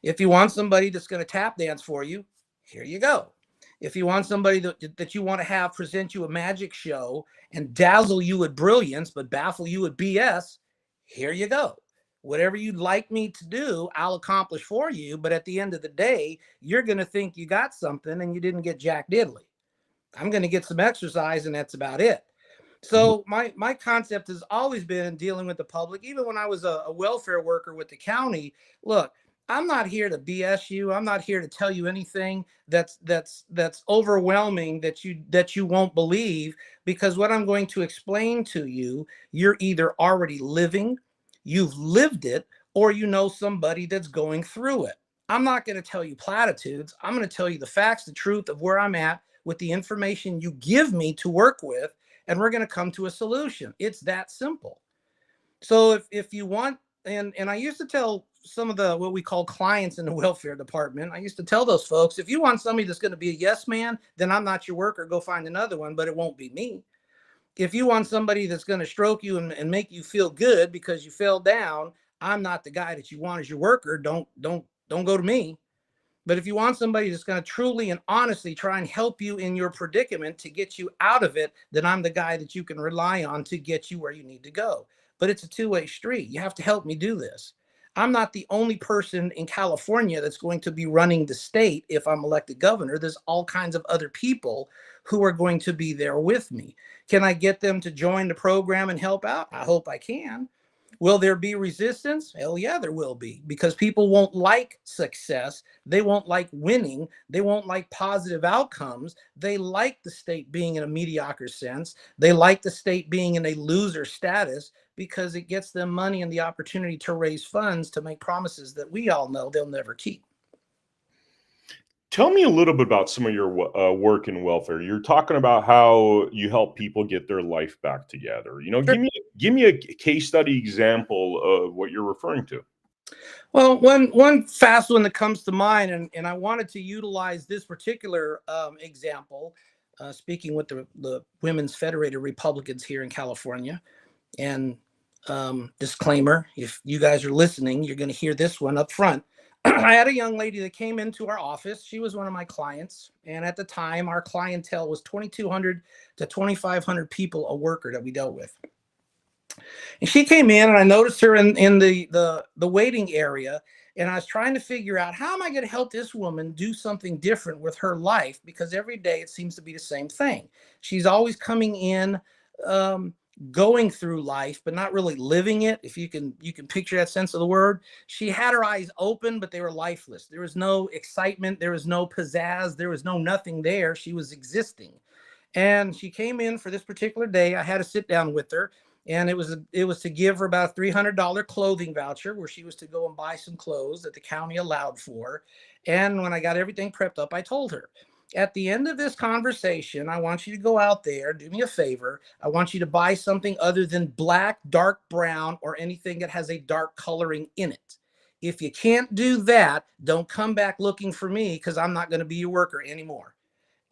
If you want somebody that's going to tap dance for you, here you go. If you want somebody that you want to have present you a magic show and dazzle you with brilliance, but baffle you with BS, here you go. Whatever you'd like me to do, I'll accomplish for you. But at the end of the day, you're going to think you got something and you didn't get jack diddly. I'm going to get some exercise and that's about it. So my concept has always been in dealing with the public. Even when I was a welfare worker with the county, look, I'm not here to BS you. I'm not here to tell you anything that's overwhelming that you won't believe, because what I'm going to explain to you, you're either already living, you've lived it, or you know somebody that's going through it. I'm not going to tell you platitudes. I'm going to tell you the facts, the truth of where I'm at with the information you give me to work with, and we're going to come to a solution. It's that simple. So if you want, and I used to tell some of the what we call clients in the welfare department, I used to tell those folks, if you want somebody that's going to be a yes man, then I'm not your worker. Go find another one, but it won't be me. If you want somebody that's going to stroke you and make you feel good because you fell down, I'm not the guy that you want as your worker. Don't go to me. But if you want somebody that's going to truly and honestly try and help you in your predicament to get you out of it, then I'm the guy that you can rely on to get you where you need to go. But it's a two-way street. You have to help me do this. I'm not the only person in California that's going to be running the state if I'm elected governor. There's all kinds of other people who are going to be there with me. Can I get them to join the program and help out? I hope I can. Will there be resistance? Hell yeah, there will be, because people won't like success. They won't like winning. They won't like positive outcomes. They like the state being in a mediocre sense. They like the state being in a loser status because it gets them money and the opportunity to raise funds to make promises that we all know they'll never keep. Tell me a little bit about some of your work in welfare. You're talking about how you help people get their life back together. You know, Sure. give me a case study example of what you're referring to. Well, one fast one that comes to mind, and I wanted to utilize this particular example, speaking with the Women's Federated Republicans here in California. And disclaimer, if you guys are listening, you're going to hear this one up front. I had a young lady that came into our office. She was one of my clients. And at the time, our clientele was 2,200 to 2,500 people a worker that we dealt with. And she came in and I noticed her in the waiting area. And I was trying to figure out, how am I going to help this woman do something different with her life? Because every day it seems to be the same thing. She's always coming in, um, going through life, but not really living it. If you can picture that sense of the word. She had her eyes open, but they were lifeless. There was no excitement. There was no pizzazz. There was no nothing there. She was existing. And she came in for this particular day. I had to sit down with her, and it was to give her about a $300 clothing voucher where she was to go and buy some clothes that the county allowed for. And when I got everything prepped up, I told her, at the end of this conversation, I want you to go out there, do me a favor. I want you to buy something other than black, dark brown, or anything that has a dark coloring in it. If you can't do that, don't come back looking for me, because I'm not going to be your worker anymore.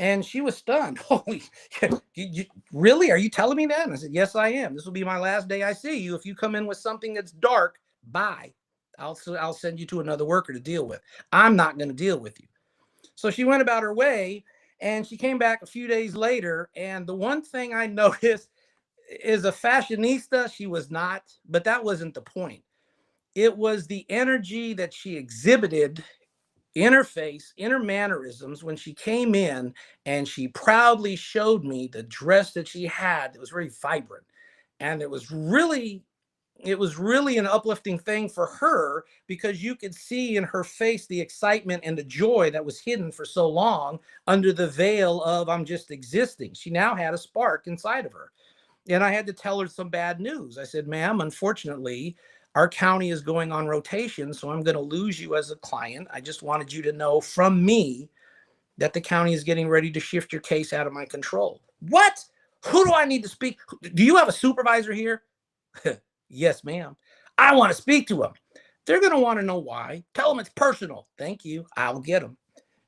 And she was stunned. Holy, really? Are you telling me that? And I said, yes, I am. This will be my last day I see you. If you come in with something that's dark, bye. I'll send you to another worker to deal with. I'm not going to deal with you. So she went about her way, and she came back a few days later. And the one thing I noticed is, a fashionista, she was not, but that wasn't the point. It was the energy that she exhibited in her face, in her mannerisms, when she came in, and she proudly showed me the dress that she had. It was very vibrant, and it was really an uplifting thing for her, because you could see in her face the excitement and the joy that was hidden for so long under the veil of, I'm just existing. She now had a spark inside of her. And I had to tell her some bad news. I said, ma'am, unfortunately, our county is going on rotation, so I'm going to lose you as a client. I just wanted you to know from me that the county is getting ready to shift your case out of my control. What? Who do I need to speak? Do you have a supervisor here? Yes, ma'am. I want to speak to him. They're going to want to know why. Tell them it's personal. Thank you. I'll get them.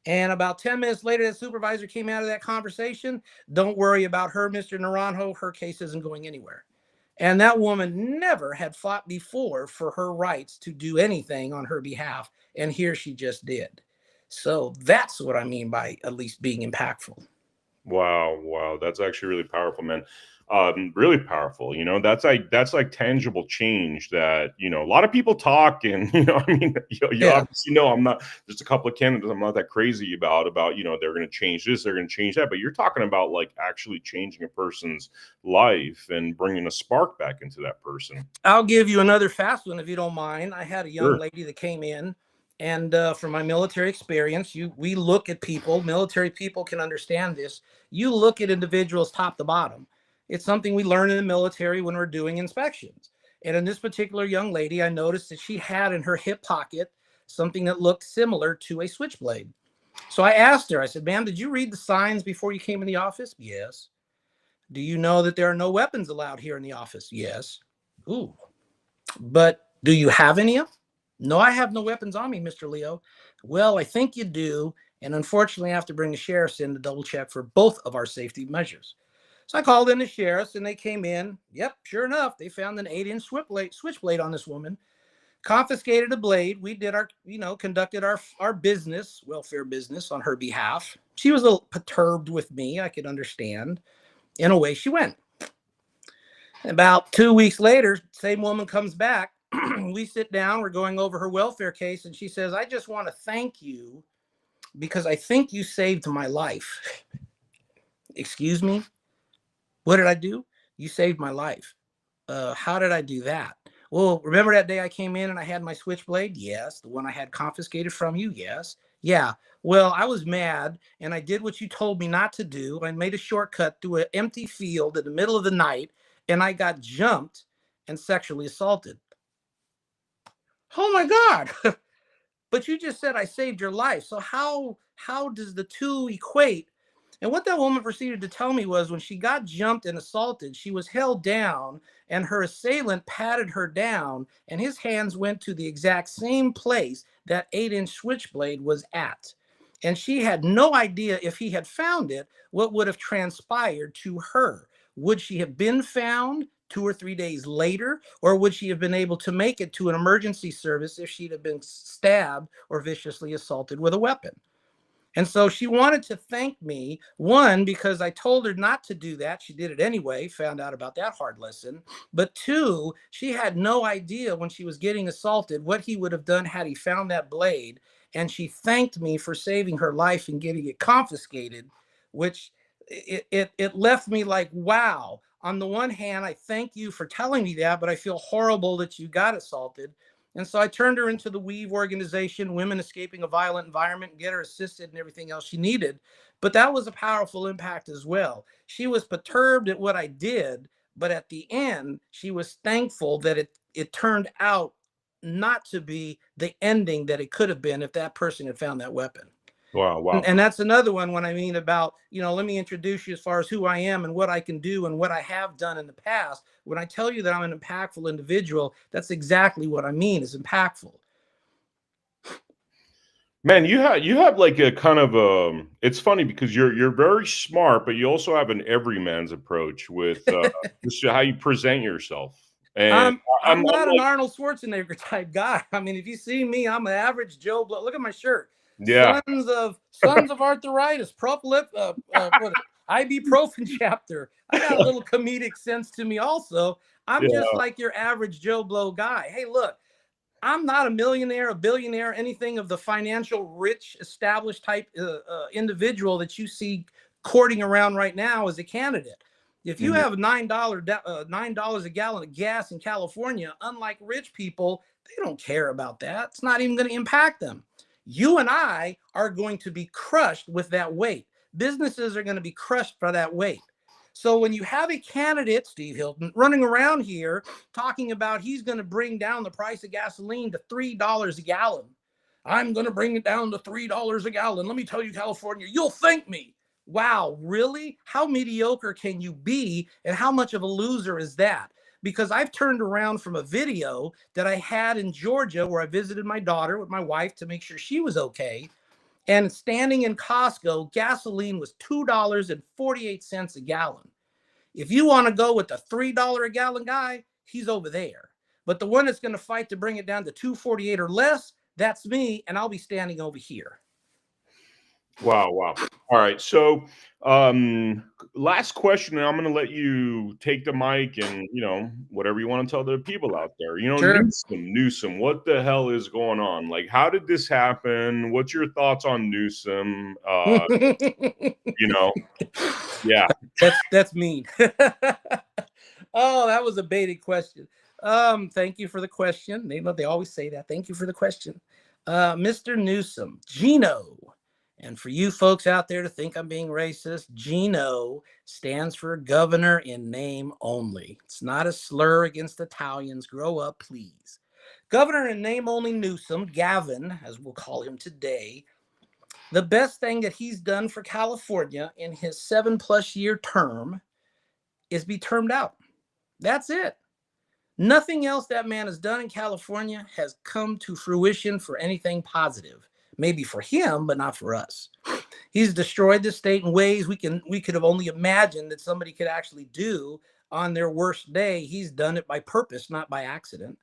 And about 10 minutes later, the supervisor came out of that conversation. Don't worry about her, Mr. Naranjo. Her case isn't going anywhere. And that woman never had fought before for her rights to do anything on her behalf. And here she just did. So that's what I mean by at least being impactful. Wow. That's actually really powerful, man. Really powerful. That's like tangible change that, a lot of people talk, and, I mean, you obviously know I'm not, just a couple of candidates I'm not that crazy about, they're going to change this, they're going to change that. But you're talking about like actually changing a person's life and bringing a spark back into that person. I'll give you another fast one, if you don't mind. I had a young lady that came in, and from my military experience, we look at people. Military people can understand this. You look at individuals top to bottom. It's something we learn in the military when we're doing inspections. And in this particular young lady, I noticed that she had in her hip pocket something that looked similar to a switchblade. So I asked her, I said, ma'am, did you read the signs before you came in the office? Yes. Do you know that there are no weapons allowed here in the office? Yes. Ooh. But do you have any? No, I have no weapons on me, Mr. Leo. Well, I think you do. And unfortunately, I have to bring the sheriffs in to double check for both of our safety measures. So I called in the sheriffs, and they came in. Yep, sure enough, they found an 8-inch switchblade on this woman, confiscated a blade. We did conducted our business, welfare business on her behalf. She was a little perturbed with me. I could understand. And away she went. About 2 weeks later, same woman comes back. We sit down, we're going over her welfare case, and she says, I just want to thank you because I think you saved my life. Excuse me? What did I do? You saved my life. How did I do that? Well, remember that day I came in and I had my switchblade? Yes. The one I had confiscated from you? Yes. Yeah. Well, I was mad, and I did what you told me not to do. I made a shortcut through an empty field in the middle of the night, and I got jumped and sexually assaulted. Oh my God. But you just said I saved your life. So how does the two equate? And what that woman proceeded to tell me was, when she got jumped and assaulted, she was held down, and her assailant patted her down, and his hands went to the exact same place that 8-inch switchblade was at. And she had no idea, if he had found it, what would have transpired to her. Would she have been found 2 or 3 days later, or would she have been able to make it to an emergency service if she'd have been stabbed or viciously assaulted with a weapon? And so she wanted to thank me, one, because I told her not to do that. She did it anyway, found out about that hard lesson. But two, she had no idea when she was getting assaulted what he would have done had he found that blade. And she thanked me for saving her life and getting it confiscated, which it left me like, wow. On the one hand, I thank you for telling me that, but I feel horrible that you got assaulted. And so I turned her into the Weave organization, Women Escaping a Violent Environment, and get her assisted and everything else she needed. But that was a powerful impact as well. She was perturbed at what I did, but at the end, she was thankful that it turned out not to be the ending that it could have been if that person had found that weapon. Wow, wow. And that's another one when I mean about, let me introduce you as far as who I am and what I can do and what I have done in the past. When I tell you that I'm an impactful individual, that's exactly what I mean is impactful. Man, you have like a kind of it's funny because you're very smart, but you also have an everyman's approach with just how you present yourself. And I'm not an Arnold Schwarzenegger type guy. I mean, if you see me, I'm an average Joe Blow. Look at my shirt. yeah, Sons of arthritis, ibuprofen chapter. I got a little comedic sense to me also. I'm just like your average Joe Blow guy. Hey, look, I'm not a millionaire, a billionaire, anything of the financial rich, established type individual that you see courting around right now as a candidate. If you have $9 a gallon of gas in California, unlike rich people, they don't care about that. It's not even going to impact them. You and I are going to be crushed with that weight. Businesses are going to be crushed by that weight. So when you have a candidate, Steve Hilton, running around here talking about he's going to bring down the price of gasoline to $3 a gallon. I'm going to bring it down to $3 a gallon. Let me tell you, California, you'll thank me. Wow, really? How mediocre can you be? And how much of a loser is that? Because I've turned around from a video that I had in Georgia where I visited my daughter with my wife to make sure she was okay. And standing in Costco, gasoline was $2.48 a gallon. If you want to go with the $3 a gallon guy, he's over there. But the one that's going to fight to bring it down to $2.48 or less, that's me, and I'll be standing over here. Wow, wow. All right. So, last question, and I'm going to let you take the mic and, whatever you want to tell the people out there. Sure. Newsom, what the hell is going on? Like, how did this happen? What's your thoughts on Newsom? Yeah. That's mean. Oh, that was a baited question. Thank you for the question. They always say that. Thank you for the question. Mr. Newsom, Gino. And for you folks out there to think I'm being racist, Gino stands for governor in name only. It's not a slur against Italians. Grow up, please. Governor in name only Newsom, Gavin, as we'll call him today, the best thing that he's done for California in his 7+ year term is be termed out. That's it. Nothing else that man has done in California has come to fruition for anything positive. Maybe for him, but not for us. He's destroyed the state in ways we could have only imagined that somebody could actually do on their worst day. He's done it by purpose, not by accident.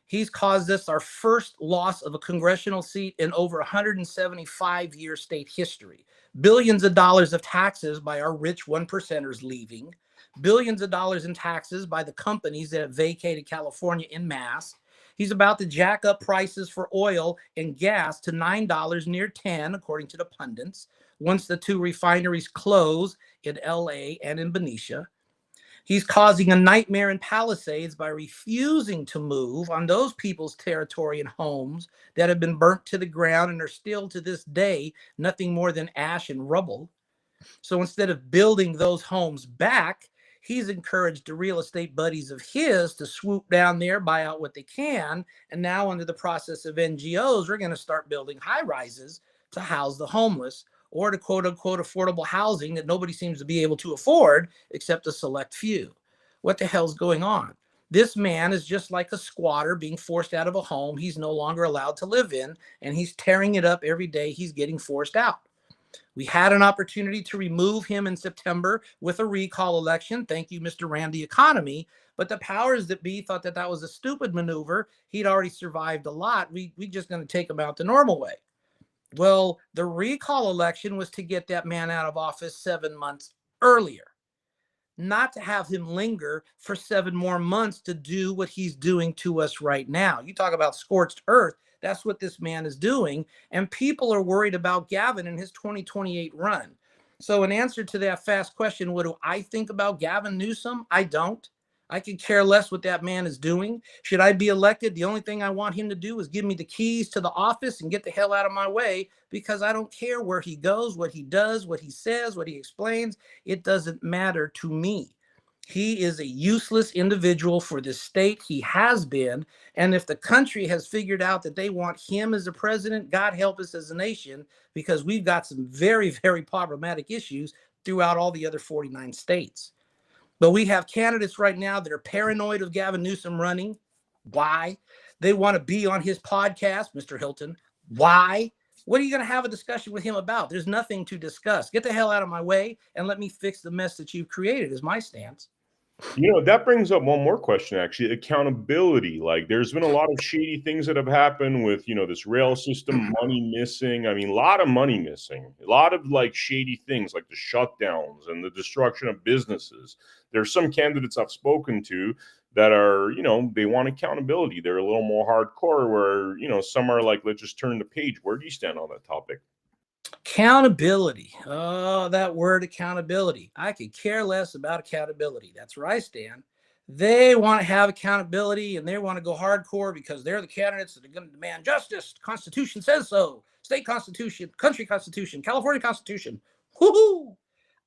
He's caused us our first loss of a congressional seat in over 175-year state history. Billions of dollars of taxes by our rich 1%ers leaving. Billions of dollars in taxes by the companies that have vacated California en masse. He's about to jack up prices for oil and gas to $9 near 10, according to the pundits, once the two refineries close in LA and in Benicia. He's causing a nightmare in Palisades by refusing to move on those people's territory and homes that have been burnt to the ground and are still to this day nothing more than ash and rubble. So instead of building those homes back, he's encouraged the real estate buddies of his to swoop down there, buy out what they can. And now under the process of NGOs, we're going to start building high rises to house the homeless or to quote unquote affordable housing that nobody seems to be able to afford except a select few. What the hell's going on? This man is just like a squatter being forced out of a home he's no longer allowed to live in, and he's tearing it up every day he's getting forced out. We had an opportunity to remove him in September with a recall election. Thank you, Mr. Randy Economy. But the powers that be thought that that was a stupid maneuver. He'd already survived a lot. We just going to take him out the normal way. Well, the recall election was to get that man out of office 7 months earlier, not to have him linger for 7 more months to do what he's doing to us right now. You talk about scorched earth. That's what this man is doing. And people are worried about Gavin and his 2028 run. So, in answer to that fast question, what do I think about Gavin Newsom? I don't. I could care less what that man is doing. Should I be elected? The only thing I want him to do is give me the keys to the office and get the hell out of my way, because I don't care where he goes, what he does, what he says, what he explains. It doesn't matter to me. He is a useless individual for this state. He has been. And if the country has figured out that they want him as a president, God help us as a nation, because we've got some very, very problematic issues throughout all the other 49 states. But we have candidates right now that are paranoid of Gavin Newsom running. Why? They want to be on his podcast, Mr. Hilton. Why? What are you going to have a discussion with him about? There's nothing to discuss. Get the hell out of my way and let me fix the mess that you've created, is my stance. You know, that brings up one more question, actually, accountability. Like, there's been a lot of shady things that have happened with, this rail system, money missing. I mean, a lot of money missing, a lot of like shady things like the shutdowns and the destruction of businesses. There's some candidates I've spoken to that are, they want accountability. They're a little more hardcore where, some are like, let's just turn the page. Where do you stand on that topic? Accountability. Oh, that word accountability. I could care less about accountability. That's where I stand. They want to have accountability and they want to go hardcore because they're the candidates that are going to demand justice. Constitution says so. State constitution, country constitution, California constitution. Woohoo!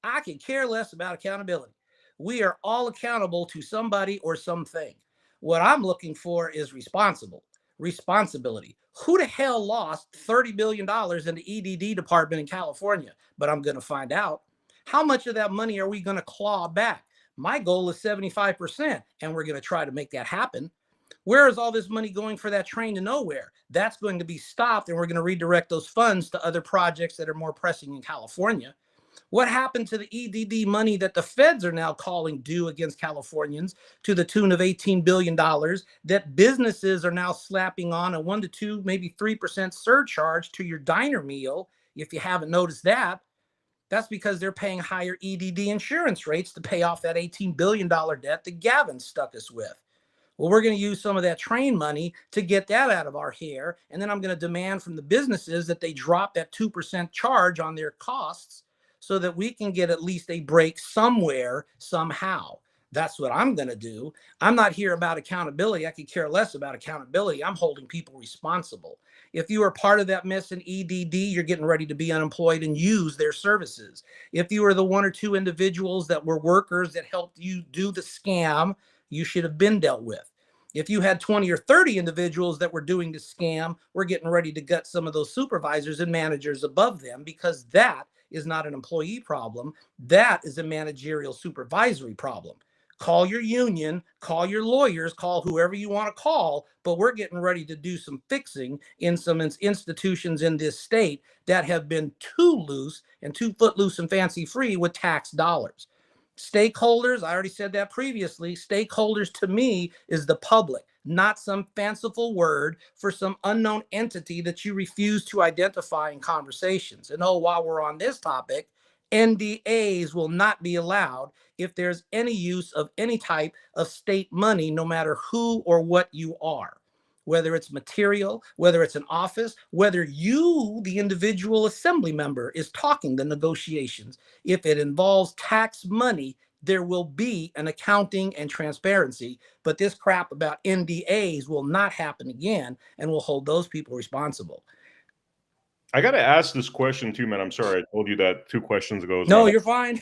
I could care less about accountability. We are all accountable to somebody or something. What I'm looking for is responsibility. Who the hell lost $30 billion in the EDD department in California? But I'm going to find out. How much of that money are we going to claw back? My goal is 75%, and we're going to try to make that happen. Where is all this money going for that train to nowhere? That's going to be stopped, and we're going to redirect those funds to other projects that are more pressing in California. What happened to the EDD money that the feds are now calling due against Californians to the tune of $18 billion that businesses are now slapping on a 1 to 2, maybe 3% surcharge to your diner meal? If you haven't noticed that, that's because they're paying higher EDD insurance rates to pay off that $18 billion debt that Gavin stuck us with. Well, we're going to use some of that train money to get that out of our hair. And then I'm going to demand from the businesses that they drop that 2% charge on their costs so that we can get at least a break somewhere, somehow. That's what I'm going to do. I'm not here about accountability. I could care less about accountability. I'm holding people responsible. If you are part of that mess in EDD, you're getting ready to be unemployed and use their services. If you are the 1 or 2 individuals that were workers that helped you do the scam, you should have been dealt with. If you had 20 or 30 individuals that were doing the scam, we're getting ready to gut some of those supervisors and managers above them, because that is not an employee problem. That is a managerial supervisory problem. Call your union, call your lawyers, call whoever you want to call, but we're getting ready to do some fixing in some institutions in this state that have been too loose and too footloose and fancy free with tax dollars. Stakeholders, I already said that previously, stakeholders to me is the public, not some fanciful word for some unknown entity that you refuse to identify in conversations. And while we're on this topic, NDAs will not be allowed if there's any use of any type of state money, no matter who or what you are. Whether it's material, whether it's an office, whether you, the individual assembly member, is talking the negotiations. If it involves tax money, there will be an accounting and transparency. But this crap about NDAs will not happen again, and we'll hold those people responsible. I got to ask this question too, man. I'm sorry. I told you that 2 questions ago. No, you're fine.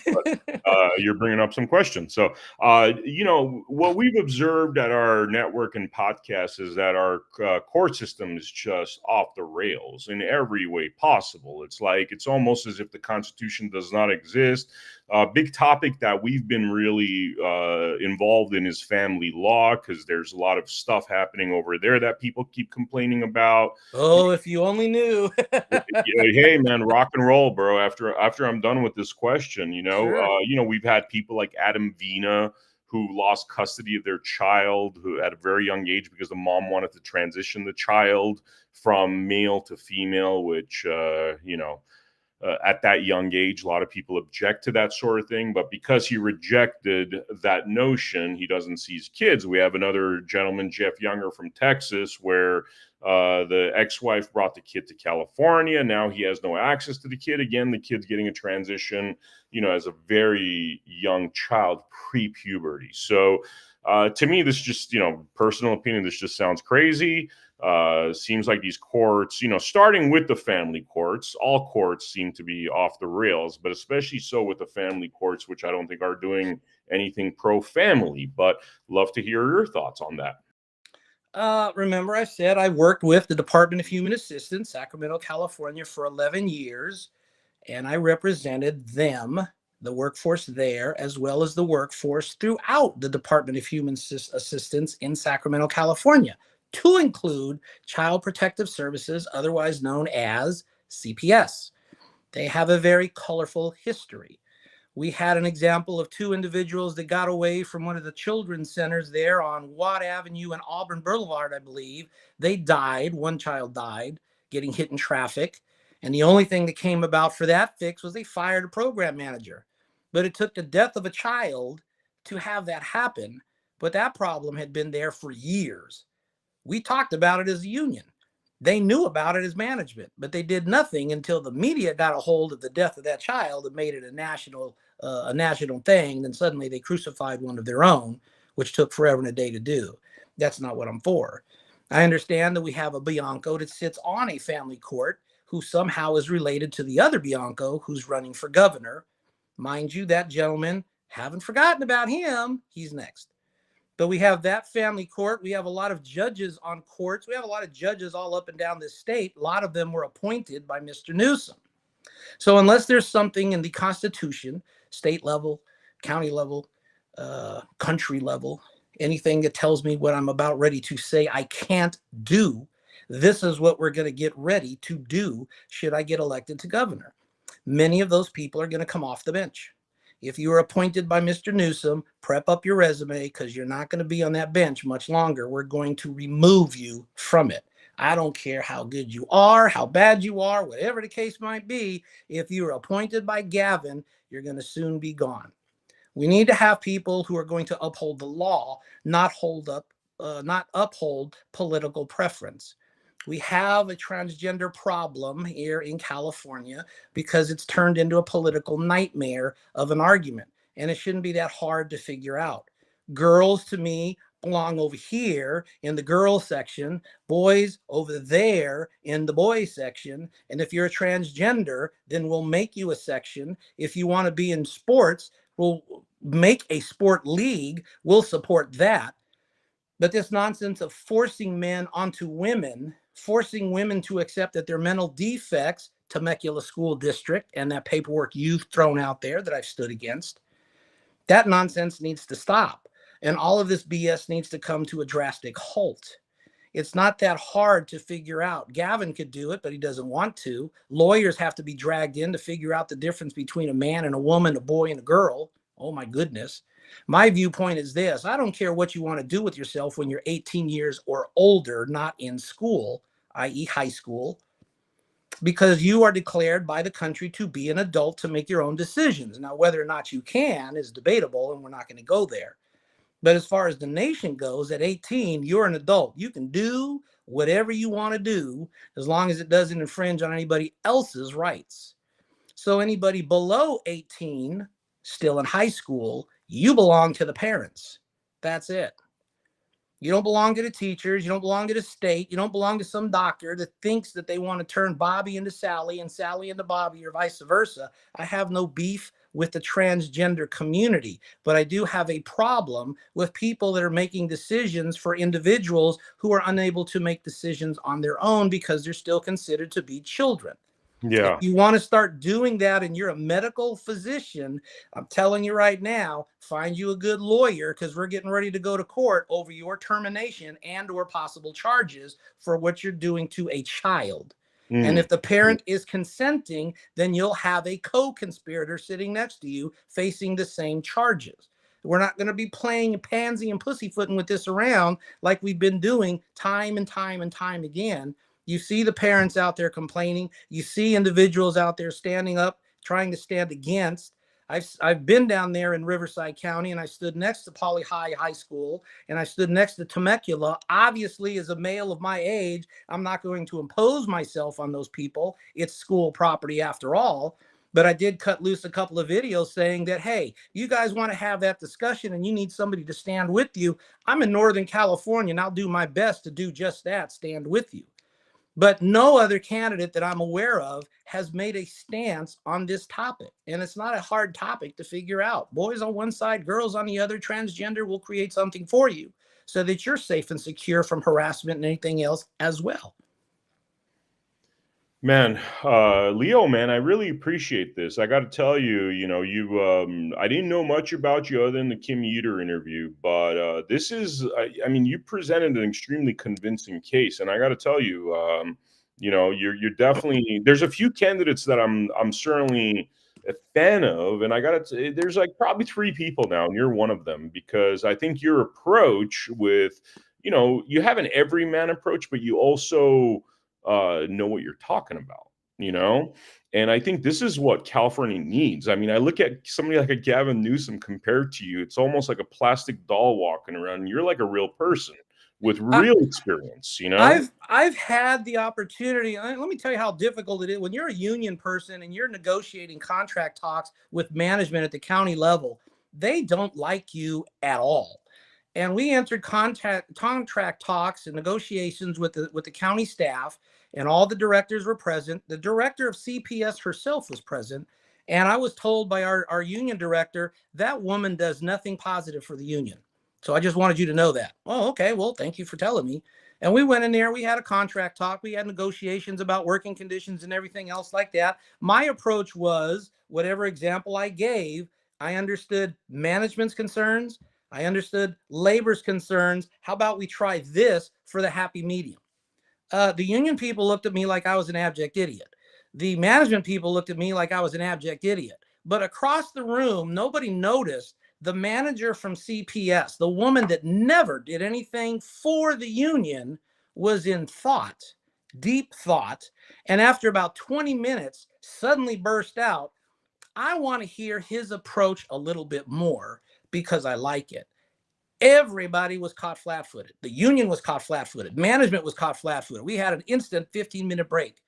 You're bringing up some questions. So, what we've observed at our network and podcast is that our court system is just off the rails in every way possible. It's almost as if the Constitution does not exist. Big topic that we've been really involved in is family law, because there's a lot of stuff happening over there that people keep complaining about. Oh, if you only knew. Hey, man, rock and roll, bro. After I'm done with this question, Sure. We've had people like Adam Vina, who lost custody of their child who at a very young age because the mom wanted to transition the child from male to female, which, at that young age, a lot of people object to that sort of thing. But because he rejected that notion, he doesn't see his kids. We have another gentleman, Jeff Younger from Texas, where the ex-wife brought the kid to California. Now he has no access to the kid. Again, the kid's getting a transition, as a very young child, pre-puberty. So to me, this just, personal opinion, this just sounds crazy. Seems like these courts, starting with the family courts, all courts seem to be off the rails, but especially so with the family courts, which I don't think are doing anything pro-family. But love to hear your thoughts on that. Remember, I said I worked with the Department of Human Assistance, Sacramento, California, for 11 years, and I represented them, the workforce there, as well as the workforce throughout the Department of Human Assistance in Sacramento, California, to include Child Protective Services, otherwise known as CPS. They have a very colorful history. We had an example of two individuals that got away from one of the children's centers there on Watt Avenue and Auburn Boulevard, I believe. They died. One child died getting hit in traffic. And the only thing that came about for that fix was they fired a program manager. But it took the death of a child to have that happen. But that problem had been there for years. We talked about it as a union. They knew about it as management, but they did nothing until the media got a hold of the death of that child and made it a national thing. Then suddenly they crucified one of their own, which took forever and a day to do. That's not what I'm for. I understand that we have a Bianco that sits on a family court who somehow is related to the other Bianco who's running for governor. Mind you, that gentleman, haven't forgotten about him. He's next. But we have that family court. We have a lot of judges on courts. We have a lot of judges all up and down this state. A lot of them were appointed by Mr. Newsom. So unless there's something in the Constitution, state level, county level, country level, anything that tells me what I'm about ready to say I can't do, this is what we're going to get ready to do should I get elected to governor. Many of those people are going to come off the bench. If you are appointed by Mr. Newsom, prep up your resume because you're not going to be on that bench much longer. We're going to remove you from it. I don't care how good you are, how bad you are, whatever the case might be. If you're appointed by Gavin, you're going to soon be gone. We need to have people who are going to uphold the law, not uphold political preference. We have a transgender problem here in California because it's turned into a political nightmare of an argument, and it shouldn't be that hard to figure out. Girls, to me, belong over here in the girls section, boys over there in the boys section, and if you're a transgender, then we'll make you a section. If you want to be in sports, we'll make a sport league. We'll support that. But this nonsense of forcing men onto women, forcing women to accept that their mental defects, Temecula School District, and that paperwork you've thrown out there that I've stood against, that nonsense needs to stop. And all of this BS needs to come to a drastic halt. It's not that hard to figure out. Gavin could do it, but he doesn't want to. Lawyers have to be dragged in to figure out the difference between a man and a woman, a boy and a girl. Oh my goodness. My viewpoint is this: I don't care what you want to do with yourself when you're 18 years or older, not in school, i.e. high school, because you are declared by the country to be an adult to make your own decisions. Now, whether or not you can is debatable, and we're not going to go there. But as far as the nation goes, at 18, you're an adult. You can do whatever you want to do as long as it doesn't infringe on anybody else's rights. So anybody below 18, still in high school, you belong to the parents. That's it. You don't belong to the teachers. You don't belong to the state. You don't belong to some doctor that thinks that they want to turn Bobby into Sally and Sally into Bobby or vice versa. I have no beef with the transgender community, but I do have a problem with people that are making decisions for individuals who are unable to make decisions on their own because they're still considered to be children. Yeah. If you want to start doing that and you're a medical physician, I'm telling you right now, find you a good lawyer because we're getting ready to go to court over your termination and or possible charges for what you're doing to a child. And if the parent is consenting, then you'll have a co-conspirator sitting next to you facing the same charges. We're not going to be playing pansy and pussyfooting with this around like we've been doing time and time and time again. You see the parents out there complaining. You see individuals out there standing up, trying to stand against. I've been down there in Riverside County, and I stood next to Poly High School, and I stood next to Temecula. Obviously, as a male of my age, I'm not going to impose myself on those people. It's school property after all. But I did cut loose a couple of videos saying that, hey, you guys want to have that discussion and you need somebody to stand with you. I'm in Northern California, and I'll do my best to do just that, stand with you. But no other candidate that I'm aware of has made a stance on this topic. And it's not a hard topic to figure out. Boys on one side, girls on the other, transgender will create something for you so that you're safe and secure from harassment and anything else as well. Man, Leo, man, I really appreciate this. I got to tell you, I didn't know much about you other than the Kim Yeater interview, but this is, I mean, you presented an extremely convincing case, and I got to tell you, you're definitely. There's a few candidates that I'm certainly a fan of, and I got to. There's like probably 3 people now, and you're one of them because I think your approach with, you have an everyman approach, but you also know what you're talking about, and I think this is what California needs. I mean, I look at somebody like a Gavin Newsom compared to you, it's almost like a plastic doll walking around, and you're like a real person with real experience. I've had the opportunity. Let me tell you how difficult it is when you're a union person and you're negotiating contract talks with management at the county level. They don't like you at all. And we entered contract talks and negotiations with the county staff, and all the directors were present. The director of CPS herself was present. And I was told by our union director, that woman does nothing positive for the union. So I just wanted you to know that. Oh, okay. Well, thank you for telling me. And we went in there, we had a contract talk, we had negotiations about working conditions and everything else like that. My approach was whatever example I gave, I understood management's concerns. I understood labor's concerns. How about we try this for the happy medium? The union people looked at me like I was an abject idiot. The management people looked at me like I was an abject idiot. But across the room, nobody noticed the manager from CPS, the woman that never did anything for the union, was in thought, deep thought. And after about 20 minutes, suddenly burst out, I want to hear his approach a little bit more because I like it. Everybody was caught flat-footed. The union was caught flat-footed. Management was caught flat-footed. We had an instant 15-minute break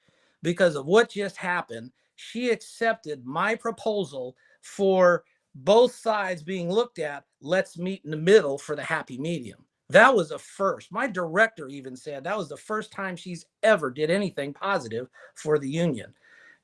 because of what just happened. She accepted my proposal for both sides being looked at. Let's meet in the middle for the happy medium. That was a first. My director even said that was the first time she's ever did anything positive for the union.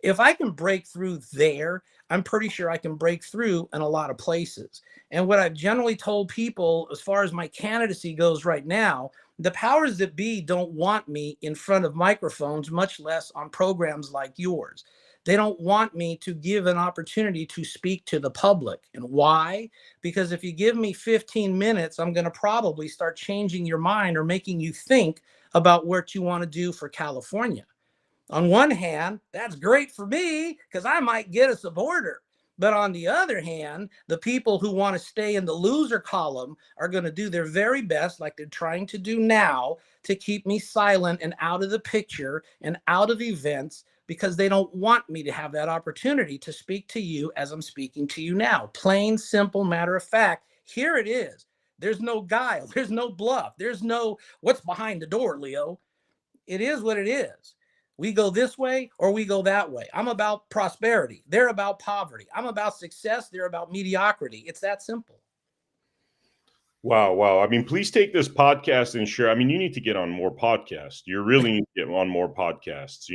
If I can break through there, I'm pretty sure I can break through in a lot of places. And what I've generally told people as far as my candidacy goes right now, the powers that be don't want me in front of microphones, much less on programs like yours. They don't want me to give an opportunity to speak to the public. And why? Because if you give me 15 minutes, I'm going to probably start changing your mind or making you think about what you want to do for California. On one hand, that's great for me because I might get a supporter. But on the other hand, the people who want to stay in the loser column are going to do their very best, like they're trying to do now, to keep me silent and out of the picture and out of events because they don't want me to have that opportunity to speak to you as I'm speaking to you now. Plain, simple, matter of fact, here it is. There's no guile. There's no bluff. There's no what's behind the door, Leo. It is what it is. We go this way or we go that way. I'm about prosperity. They're about poverty. I'm about success. They're about mediocrity. It's that simple. Wow. I mean, please take this podcast and share. I mean, you need to get on more podcasts. You really need to get on more podcasts,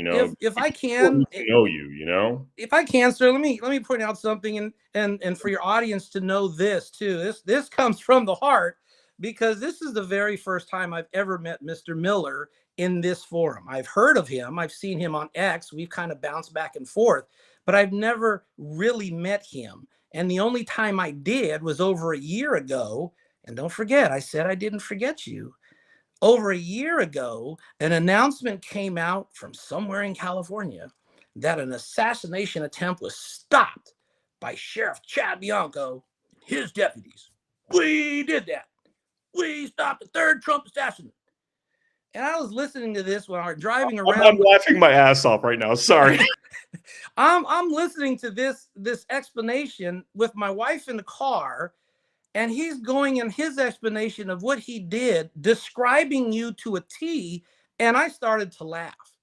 If I can know you, If I can, sir, let me point out something and for your audience to know this too. This comes from the heart because this is the very first time I've ever met Mr. Miller in this forum. I've heard of him. I've seen him on X. We've kind of bounced back and forth, but I've never really met him. And the only time I did was over a year ago. And don't forget, I said I didn't forget you. Over a year ago, an announcement came out from somewhere in California that an assassination attempt was stopped by Sheriff Chad Bianco and his deputies. We did that. We stopped the third Trump assassin. And I was listening to this when I was driving around. I'm laughing my ass off right now. Sorry. I'm listening to this explanation with my wife in the car, and he's going in his explanation of what he did, describing you to a T, and I started to laugh.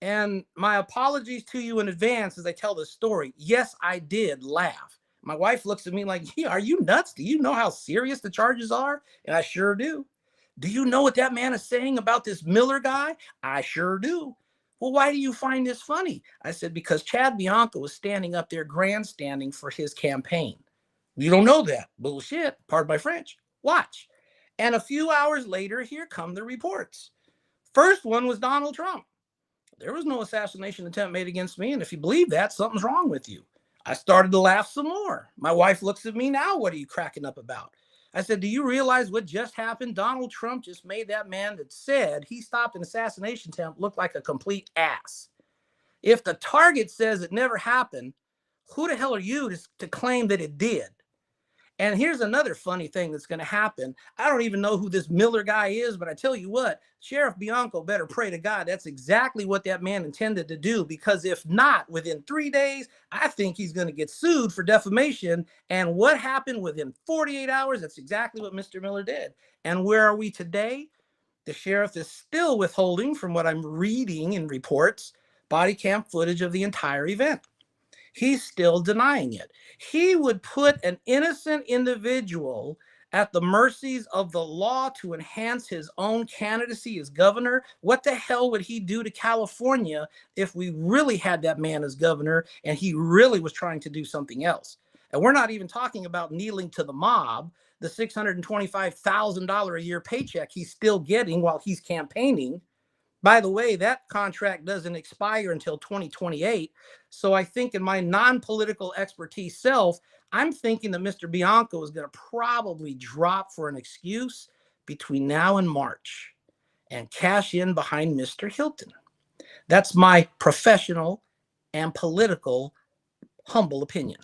And my apologies to you in advance as I tell this story. Yes, I did laugh. My wife looks at me like, yeah, are you nuts? Do you know how serious the charges are? And I sure do. Do you know what that man is saying about this Miller guy? I sure do. Well, why do you find this funny? I said, because Chad Bianco was standing up there grandstanding for his campaign. You don't know that. Bullshit. Pardon my French. Watch. And a few hours later, here come the reports. First one was Donald Trump. There was no assassination attempt made against me. And if you believe that, something's wrong with you. I started to laugh some more. My wife looks at me now. What are you cracking up about? I said, do you realize what just happened? Donald Trump just made that man that said he stopped an assassination attempt look like a complete ass. If the target says it never happened, who the hell are you to claim that it did? And here's another funny thing that's going to happen. I don't even know who this Miller guy is, but I tell you what, Sheriff Bianco better pray to God that's exactly what that man intended to do, because if not, within 3 days, I think he's going to get sued for defamation. And what happened within 48 hours, that's exactly what Mr. Miller did. And where are we today? The sheriff is still withholding, from what I'm reading in reports, body cam footage of the entire event. He's still denying it. He would put an innocent individual at the mercies of the law to enhance his own candidacy as governor. What the hell would he do to California if we really had that man as governor and he really was trying to do something else? And we're not even talking about kneeling to the mob, the $625,000 a year paycheck he's still getting while he's campaigning. By the way, that contract doesn't expire until 2028. So I think in my non-political expertise self, I'm thinking that Mr. Bianco is going to probably drop for an excuse between now and March and cash in behind Mr. Hilton. That's my professional and political humble opinion.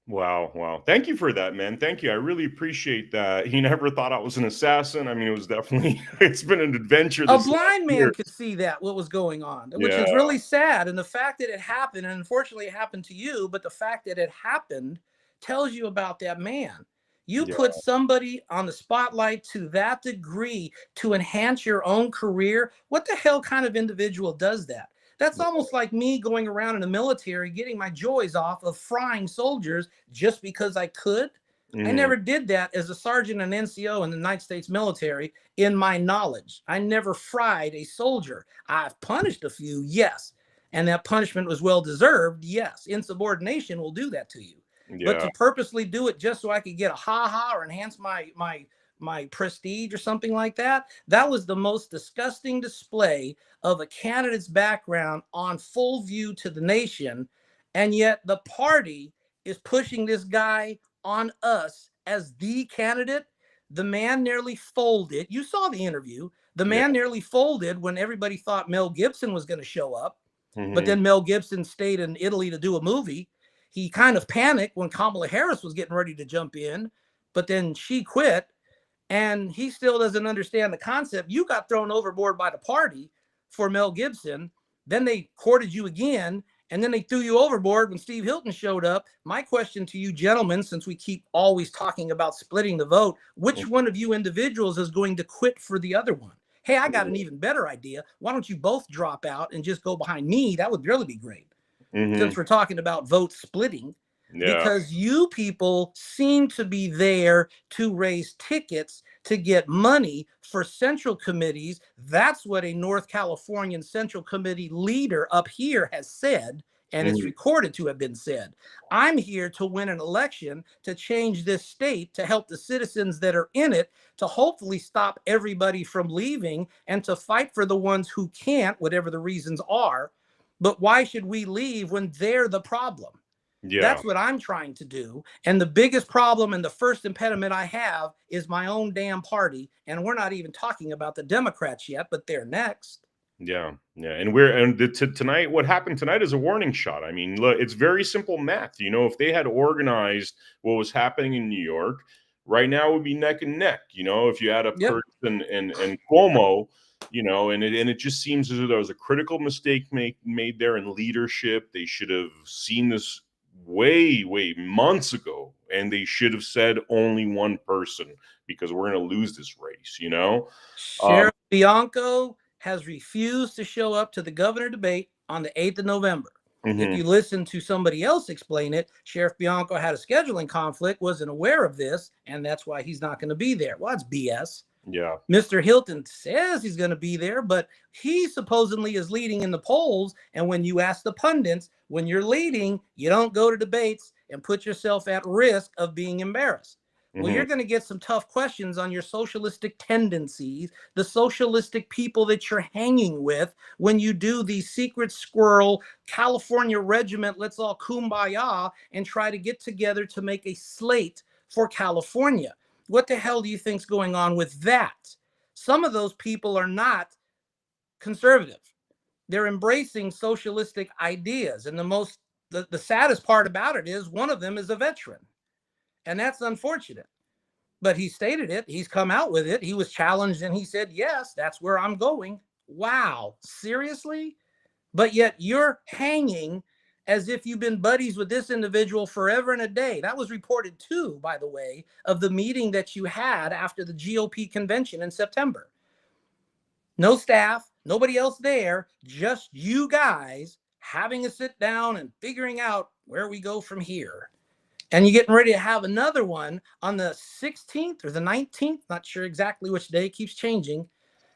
Wow. Thank you for that, man. Thank you. I really appreciate that. He never thought I was an assassin. I mean, it was definitely, it's been an adventure. A blind man could see that, what was going on, which is really sad. And the fact that it happened, and unfortunately it happened to you, but the fact that it happened tells you about that man. You put somebody on the spotlight to that degree to enhance your own career. What the hell kind of individual does that? That's almost like me going around in the military, getting my joys off of frying soldiers just because I could. I never did that as a sergeant and NCO in the United States military. In my knowledge, I never fried a soldier. I've punished a few, yes. And that punishment was well-deserved, yes. Insubordination will do that to you. But to purposely do it just so I could get a ha-ha or enhance my prestige or something like that, that was the most disgusting display of a candidate's background on full view to the nation. And yet the party is pushing this guy on us as the candidate. The man nearly folded. You saw the interview. The man nearly folded when everybody thought Mel Gibson was going to show up. But then Mel Gibson stayed in Italy to do a movie. He kind of panicked when Kamala Harris was getting ready to jump in, but then she quit. And he still doesn't understand the concept. You got thrown overboard by the party for Mel Gibson. Then they courted you again. And then they threw you overboard when Steve Hilton showed up. My question to you gentlemen, since we keep always talking about splitting the vote, which one of you individuals is going to quit for the other one? Hey, I got an even better idea. Why don't you both drop out and just go behind me? That would really be great. Since we're talking about vote splitting. Because you people seem to be there to raise tickets to get money for central committees. That's what a North Californian Central Committee leader up here has said, and it's recorded to have been said. I'm here to win an election, to change this state, to help the citizens that are in it, to hopefully stop everybody from leaving, and to fight for the ones who can't, whatever the reasons are. But why should we leave when they're the problem? That's what I'm trying to do. And the biggest problem and the first impediment I have is my own damn party. And we're not even talking about the Democrats yet, but they're next. Yeah, yeah, tonight. What happened tonight is a warning shot. I mean, look, it's very simple math. You know, if they had organized what was happening in New York, right now it would be neck and neck. You know, if you had a Yep. person and Cuomo, you know, and it just seems as though there was a critical mistake made there in leadership. They should have seen this way months ago, and they should have said only one person because we're going to lose this race. You know. Um, Sheriff Bianco has refused to show up to the governor debate on the 8th of November. If mhm, you listen to somebody else explain it, Sheriff Bianco had a scheduling conflict, wasn't aware of this, and that's why he's not going to be there. Well, that's BS. yeah. Mr. Hilton says he's going to be there, but he supposedly is leading in the polls. And when you ask the pundits, when you're leading, you don't go to debates and put yourself at risk of being embarrassed. Well, Mhm. you're going to get some tough questions on your socialistic tendencies, the socialistic people that you're hanging with when you do the secret squirrel California regiment, let's all kumbaya and try to get together to make a slate for California. What the hell do you think's going on with that? Some of those people are not conservative. They're embracing socialistic ideas. And the saddest part about it is one of them is a veteran. And that's unfortunate. But he stated it. He's come out with it. He was challenged and he said, yes, that's where I'm going. Wow. Seriously? But yet you're hanging as if you've been buddies with this individual forever and a day. That was reported too, by the way, of the meeting that you had after the GOP convention in September. No staff, nobody else there, just you guys having a sit down and figuring out where we go from here. And you're getting ready to have another one on the 16th or the 19th, not sure exactly which day, it keeps changing.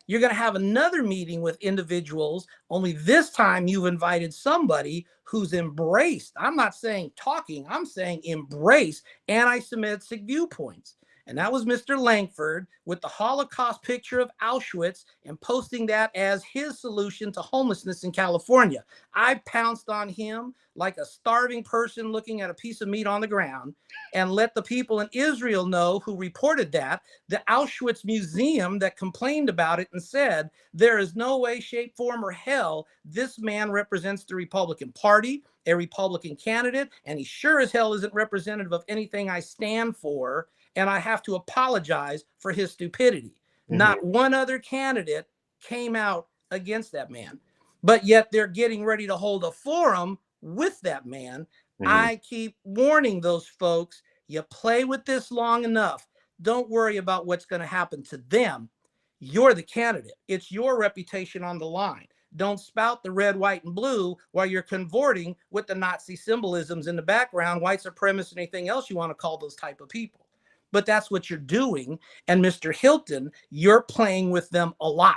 You're going to have another meeting with individuals, only this time you've invited somebody who's embraced. I'm not saying talking, I'm saying embrace anti-Semitic viewpoints. And that was Mr. Langford with the Holocaust picture of Auschwitz and posting that as his solution to homelessness in California. I pounced on him like a starving person looking at a piece of meat on the ground and let the people in Israel know who reported that, the Auschwitz Museum that complained about it and said, there is no way, shape, form, or hell this man represents the Republican Party, a Republican candidate, and he sure as hell isn't representative of anything I stand for, and I have to apologize for his stupidity. Mhm. Not one other candidate came out against that man, but yet they're getting ready to hold a forum with that man. Mhm. I keep warning those folks, you play with this long enough, don't worry about what's going to happen to them. You're the candidate. It's your reputation on the line. Don't spout the red, white, and blue while you're convorting with the Nazi symbolisms in the background, white supremacists, and anything else you want to call those type of people. But that's what you're doing. And Mr. Hilton, you're playing with them a lot.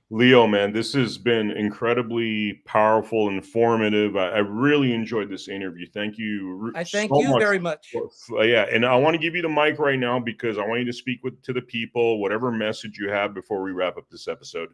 Leo, man, this has been incredibly powerful, informative. I really enjoyed this interview. Thank you I so thank you much. very much. Yeah, and I want to give you the mic right now because I want you to speak to the people, whatever message you have before we wrap up this episode.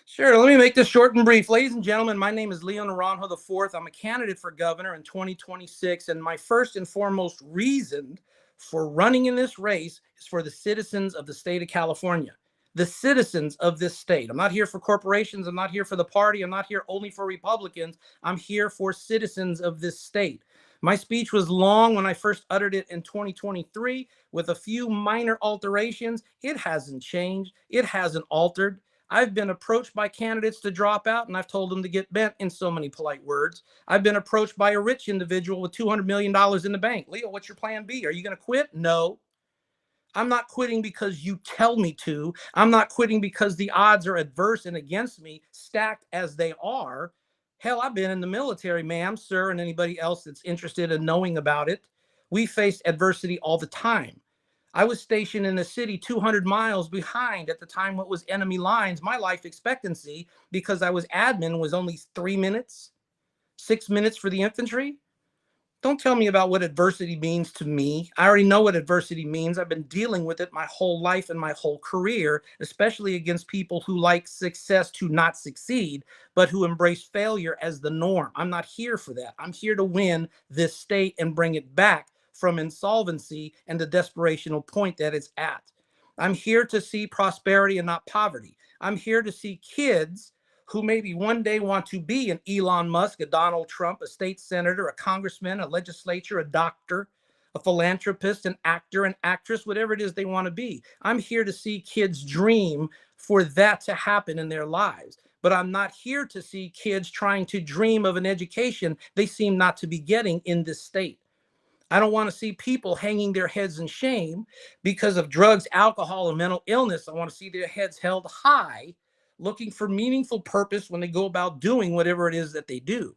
Sure. Let me make this short and brief. Ladies and gentlemen, my name is Leo Naranjo IV. I'm a candidate for governor in 2026. And my first and foremost reason for running in this race is for the citizens of the state of California, the citizens of this state. I'm not here for corporations. I'm not here for the party. I'm not here only for Republicans. I'm here for citizens of this state. My speech was long when I first uttered it in 2023 with a few minor alterations. It hasn't changed. It hasn't altered. I've been approached by candidates to drop out, and I've told them to get bent in so many polite words. I've been approached by a rich individual with $200 million in the bank. Leo, what's your plan B? Are you going to quit? No. I'm not quitting because you tell me to. I'm not quitting because the odds are adverse and against me, stacked as they are. Hell, I've been in the military, ma'am, sir, and anybody else that's interested in knowing about it. We face adversity all the time. I was stationed in a city 200 miles behind at the time what was enemy lines. My life expectancy, because I was admin, was only 3 minutes, 6 minutes for the infantry. Don't tell me about what adversity means to me. I already know what adversity means. I've been dealing with it my whole life and my whole career, especially against people who like success to not succeed, but who embrace failure as the norm. I'm not here for that. I'm here to win this state and bring it back from insolvency and the desperational point that it's at. I'm here to see prosperity and not poverty. I'm here to see kids who maybe one day want to be an Elon Musk, a Donald Trump, a state senator, a congressman, a legislature, a doctor, a philanthropist, an actor, an actress, whatever it is they want to be. I'm here to see kids dream for that to happen in their lives. But I'm not here to see kids trying to dream of an education they seem not to be getting in this state. I don't want to see people hanging their heads in shame because of drugs, alcohol, and mental illness. I want to see their heads held high, looking for meaningful purpose when they go about doing whatever it is that they do.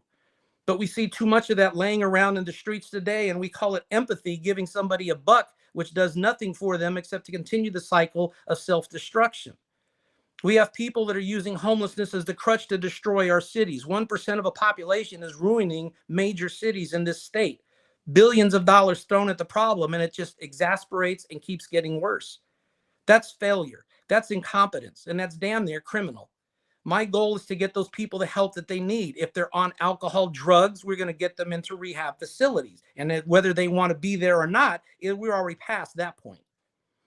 But we see too much of that laying around in the streets today, and we call it empathy, giving somebody a buck, which does nothing for them except to continue the cycle of self-destruction. We have people that are using homelessness as the crutch to destroy our cities. 1% of a population is ruining major cities in this state. Billions of dollars thrown at the problem, and it just exasperates and keeps getting worse. That's failure. That's incompetence, and that's damn near criminal. My goal is to get those people the help that they need. If they're on alcohol, drugs, we're going to get them into rehab facilities. And whether they want to be there or not, we're already past that point.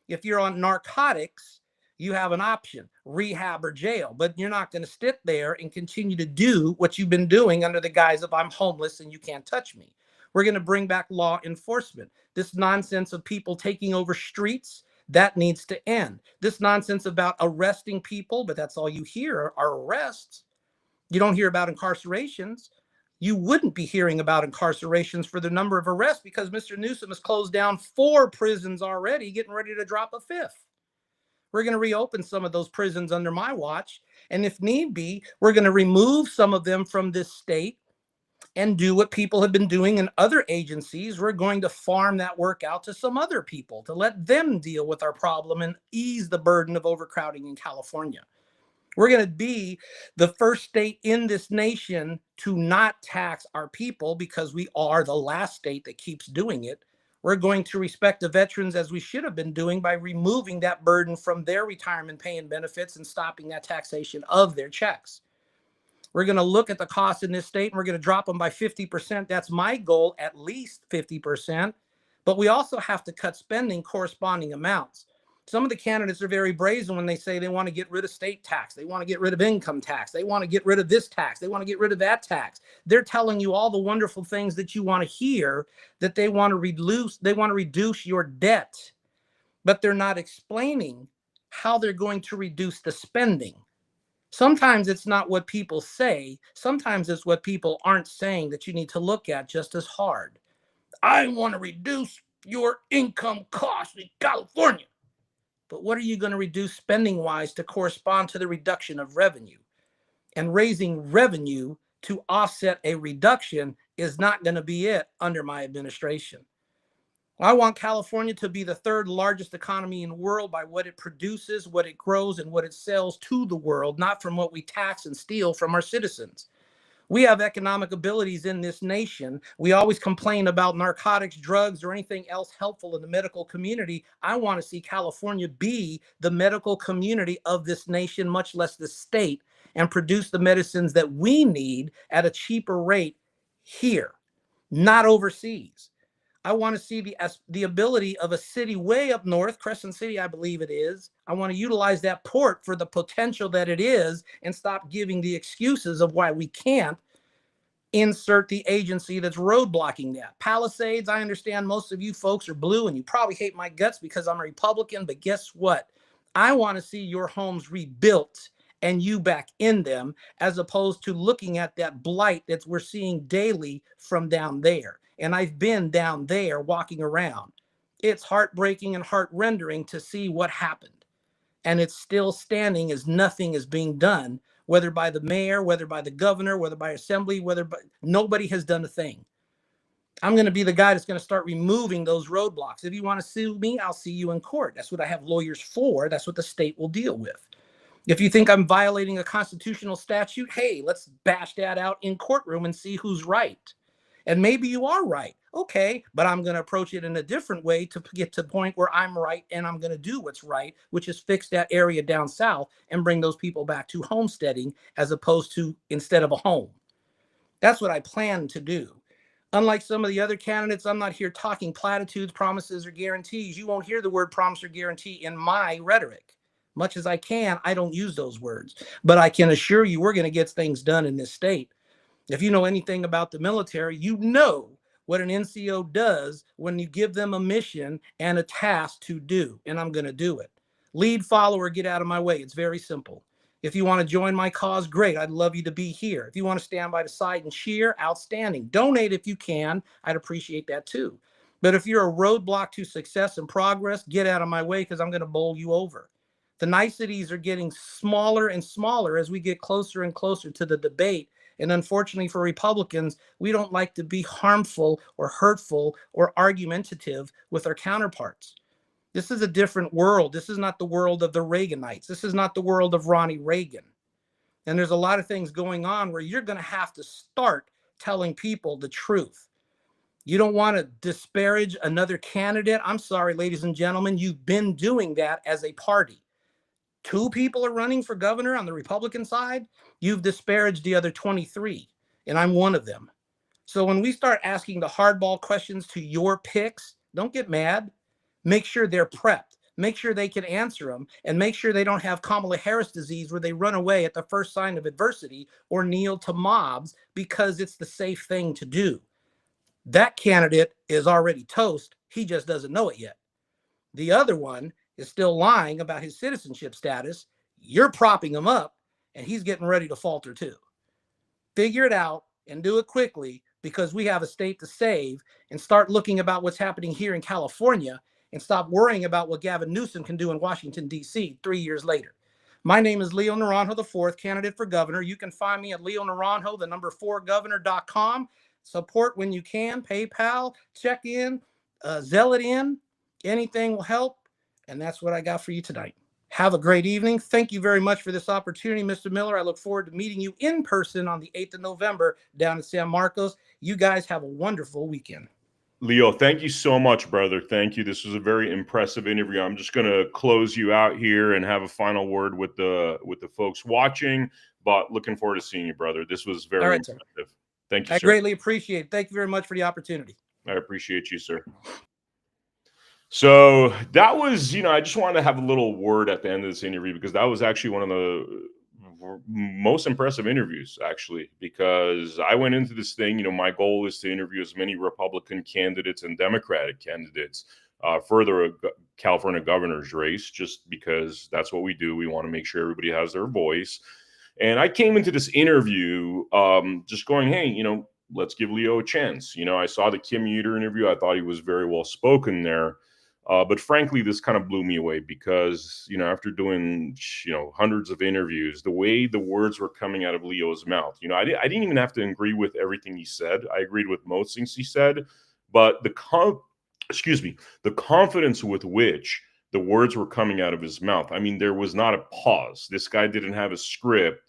If you're on narcotics, you have an option, rehab or jail, but you're not going to sit there and continue to do what you've been doing under the guise of I'm homeless and you can't touch me. We're going to bring back law enforcement. This nonsense of people taking over streets, that needs to end. This nonsense about arresting people, but that's all you hear are arrests. You don't hear about incarcerations. You wouldn't be hearing about incarcerations for the number of arrests because Mr. Newsom has closed down 4 prisons already, getting ready to drop a 5th. We're going to reopen some of those prisons under my watch. And if need be, we're going to remove some of them from this state and do what people have been doing in other agencies. We're going to farm that work out to some other people to let them deal with our problem and ease the burden of overcrowding in California. We're going to be the first state in this nation to not tax our people because we are the last state that keeps doing it. We're going to respect the veterans as we should have been doing by removing that burden from their retirement pay and benefits and stopping that taxation of their checks. We're going to look at the costs in this state and we're going to drop them by 50%. That's my goal, at least 50%. But we also have to cut spending corresponding amounts. Some of the candidates are very brazen when they say they want to get rid of state tax. They want to get rid of income tax. They want to get rid of this tax. They want to get rid of that tax. They're telling you all the wonderful things that you want to hear, that they want to reduce. They want to reduce your debt, but they're not explaining how they're going to reduce the spending. Sometimes it's not what people say. Sometimes it's what people aren't saying that you need to look at just as hard. I want to reduce your income costs in California. But what are you going to reduce spending-wise to correspond to the reduction of revenue? And raising revenue to offset a reduction is not going to be it under my administration. I want California to be the 3rd largest economy in the world by what it produces, what it grows, and what it sells to the world, not from what we tax and steal from our citizens. We have economic abilities in this nation. We always complain about narcotics, drugs, or anything else helpful in the medical community. I want to see California be the medical community of this nation, much less the state, and produce the medicines that we need at a cheaper rate here, not overseas. I want to see the ability of a city way up north, Crescent City, I believe it is. I want to utilize that port for the potential that it is and stop giving the excuses of why we can't insert the agency that's roadblocking that. Palisades, I understand most of you folks are blue and you probably hate my guts because I'm a Republican, but guess what? I want to see your homes rebuilt and you back in them, as opposed to looking at that blight that we're seeing daily from down there. And I've been down there walking around. It's heartbreaking and heart-rendering to see what happened. And it's still standing as nothing is being done, whether by the mayor, whether by the governor, whether by assembly, nobody has done a thing. I'm going to be the guy that's going to start removing those roadblocks. If you want to sue me, I'll see you in court. That's what I have lawyers for. That's what the state will deal with. If you think I'm violating a constitutional statute, hey, let's bash that out in courtroom and see who's right. And maybe you are right. Okay, but I'm going to approach it in a different way to get to the point where I'm right and I'm going to do what's right, which is fix that area down south and bring those people back to homesteading as opposed to instead of a home. That's what I plan to do. Unlike some of the other candidates, I'm not here talking platitudes, promises, or guarantees. You won't hear the word promise or guarantee in my rhetoric. Much as I can, I don't use those words. But I can assure you we're going to get things done in this state. If you know anything about the military, you know what an NCO does when you give them a mission and a task to do, and I'm going to do it. Lead, follower, get out of my way. It's very simple. If you want to join my cause, great. I'd love you to be here. If you want to stand by the side and cheer, outstanding. Donate if you can. I'd appreciate that too. But if you're a roadblock to success and progress, get out of my way because I'm going to bowl you over. The niceties are getting smaller and smaller as we get closer and closer to the debate. And unfortunately for Republicans, we don't like to be harmful or hurtful or argumentative with our counterparts. This is a different world. This is not the world of the Reaganites. This is not the world of Ronnie Reagan. And there's a lot of things going on where you're going to have to start telling people the truth. You don't want to disparage another candidate. I'm sorry, ladies and gentlemen, you've been doing that as a party. 2 people are running for governor on the Republican side. You've disparaged the other 23, and I'm one of them. So when we start asking the hardball questions to your picks, don't get mad. Make sure they're prepped. Make sure they can answer them, and make sure they don't have Kamala Harris disease where they run away at the first sign of adversity or kneel to mobs because it's the safe thing to do. That candidate is already toast. He just doesn't know it yet. The other one is still lying about his citizenship status. You're propping him up, and he's getting ready to falter too. Figure it out and do it quickly because we have a state to save, and start looking about what's happening here in California and stop worrying about what Gavin Newsom can do in Washington, D.C. 3 years later. My name is Leo Naranjo IV, candidate for governor. You can find me at leonaranjo4governor.com. Support when you can, PayPal, check in, Zell it in. Anything will help. And that's what I got for you tonight. Have a great evening. Thank you very much for this opportunity, Mr. Miller. I look forward to meeting you in person on the 8th of November down in San Marcos. You guys have a wonderful weekend. Leo, thank you so much, brother. Thank you. This was a very impressive interview. I'm just going to close you out here and have a final word with the folks watching, but looking forward to seeing you, brother. This was very impressive. Sir. Thank you, I sir. greatly appreciate it. Thank you very much for the opportunity. I appreciate you, sir. So that was, I just wanted to have a little word at the end of this interview because that was actually one of the most impressive interviews, actually, because I went into this thing, my goal is to interview as many Republican candidates and Democratic candidates for the California governor's race, just because that's what we do. We want to make sure everybody has their voice. And I came into this interview just going, hey, let's give Leo a chance. I saw the Kim Uter interview. I thought he was very well spoken there. But frankly, this kind of blew me away because, after doing, hundreds of interviews, the way the words were coming out of Leo's mouth, I didn't even have to agree with everything he said. I agreed with most things he said, but the confidence with which the words were coming out of his mouth. I mean, there was not a pause. This guy didn't have a script.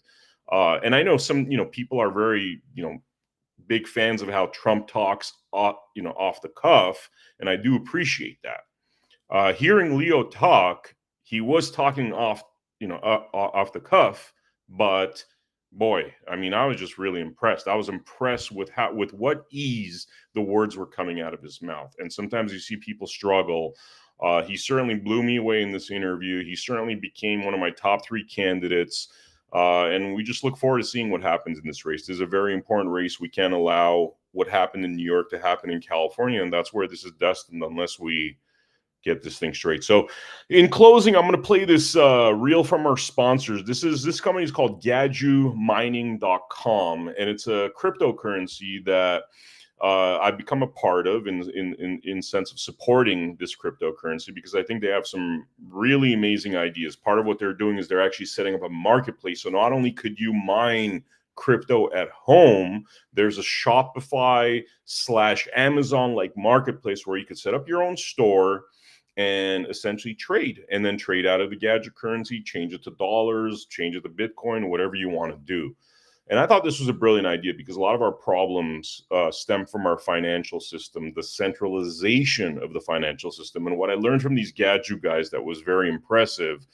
And I know some, people are very, big fans of how Trump talks, off the cuff. And I do appreciate that. Hearing Leo talk, he was talking off the cuff, but boy, I mean, I was just really impressed. I was impressed with what ease the words were coming out of his mouth. And sometimes you see people struggle. He certainly blew me away in this interview. He certainly became one of my top 3 candidates. And we just look forward to seeing what happens in this race. This is a very important race. We can't allow what happened in New York to happen in California. And that's where this is destined unless we get this thing straight. So in closing, I'm going to play this reel from our sponsors. This company is called GadjuMining.com, and it's a cryptocurrency that I've become a part of in sense of supporting this cryptocurrency because I think they have some really amazing ideas. Part of what they're doing is they're actually setting up a marketplace. So not only could you mine crypto at home, there's a Shopify/Amazon like marketplace where you could set up your own store and essentially trade, and then trade out of the gadget currency, change it to dollars, change it to Bitcoin, whatever you want to do. And I thought this was a brilliant idea because a lot of our problems stem from our financial system, the centralization of the financial system. And what I learned from these Gadju guys that was very impressive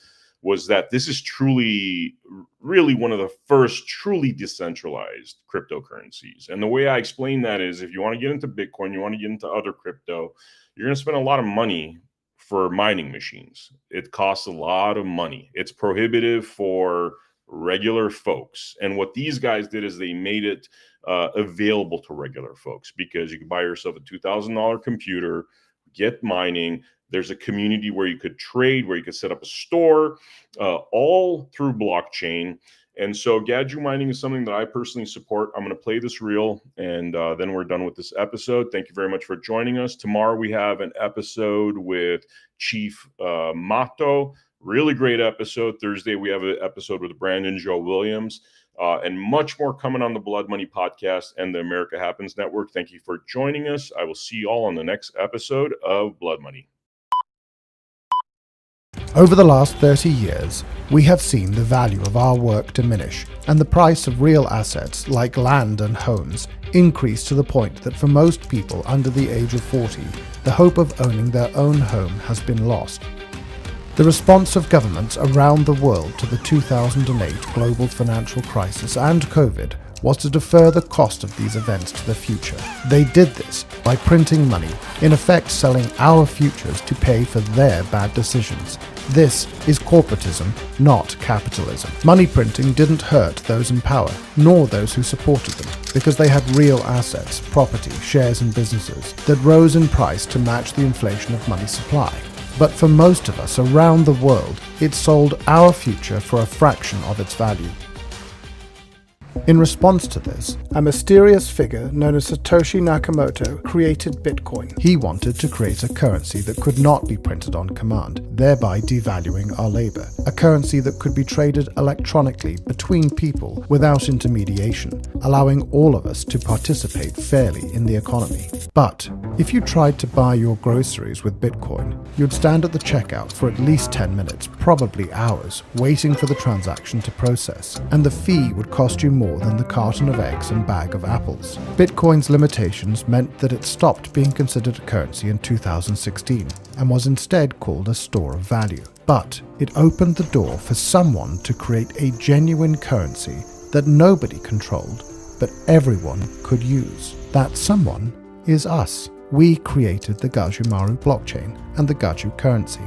was that this is truly, really one of the first truly decentralized cryptocurrencies. And the way I explain that is, if you want to get into Bitcoin, you want to get into other crypto, you're going to spend a lot of money for mining machines. It costs a lot of money. It's prohibitive for regular folks. And what these guys did is they made it available to regular folks, because you can buy yourself a $2,000 computer, get mining. There's a community where you could trade, where you could set up a store, all through blockchain. And so Gaju mining is something that I personally support. I'm going to play this reel, and then we're done with this episode. Thank you very much for joining us. Tomorrow we have an episode with Chief Mato. Really great episode. Thursday we have an episode with Brandon Joe Williams, and much more coming on the Blood Money podcast and the America Happens Network. Thank you for joining us. I will see you all on the next episode of Blood Money. Over the last 30 years, we have seen the value of our work diminish and the price of real assets like land and homes increase to the point that for most people under the age of 40, the hope of owning their own home has been lost. The response of governments around the world to the 2008 global financial crisis and COVID was to defer the cost of these events to the future. They did this by printing money, in effect selling our futures to pay for their bad decisions. This is corporatism, not capitalism. Money printing didn't hurt those in power, nor those who supported them, because they had real assets, property, shares and businesses that rose in price to match the inflation of money supply. But for most of us around the world, it sold our future for a fraction of its value. In response to this, a mysterious figure known as Satoshi Nakamoto created Bitcoin. He wanted to create a currency that could not be printed on command, thereby devaluing our labor. A currency that could be traded electronically between people without intermediation, allowing all of us to participate fairly in the economy. But if you tried to buy your groceries with Bitcoin, you'd stand at the checkout for at least 10 minutes, probably hours, waiting for the transaction to process, and the fee would cost you more than the carton of eggs and bag of apples. Bitcoin's limitations meant that it stopped being considered a currency in 2016 and was instead called a store of value. But it opened the door for someone to create a genuine currency that nobody controlled, but everyone could use. That someone is us. We created the Gajumaru blockchain and the Gaju currency.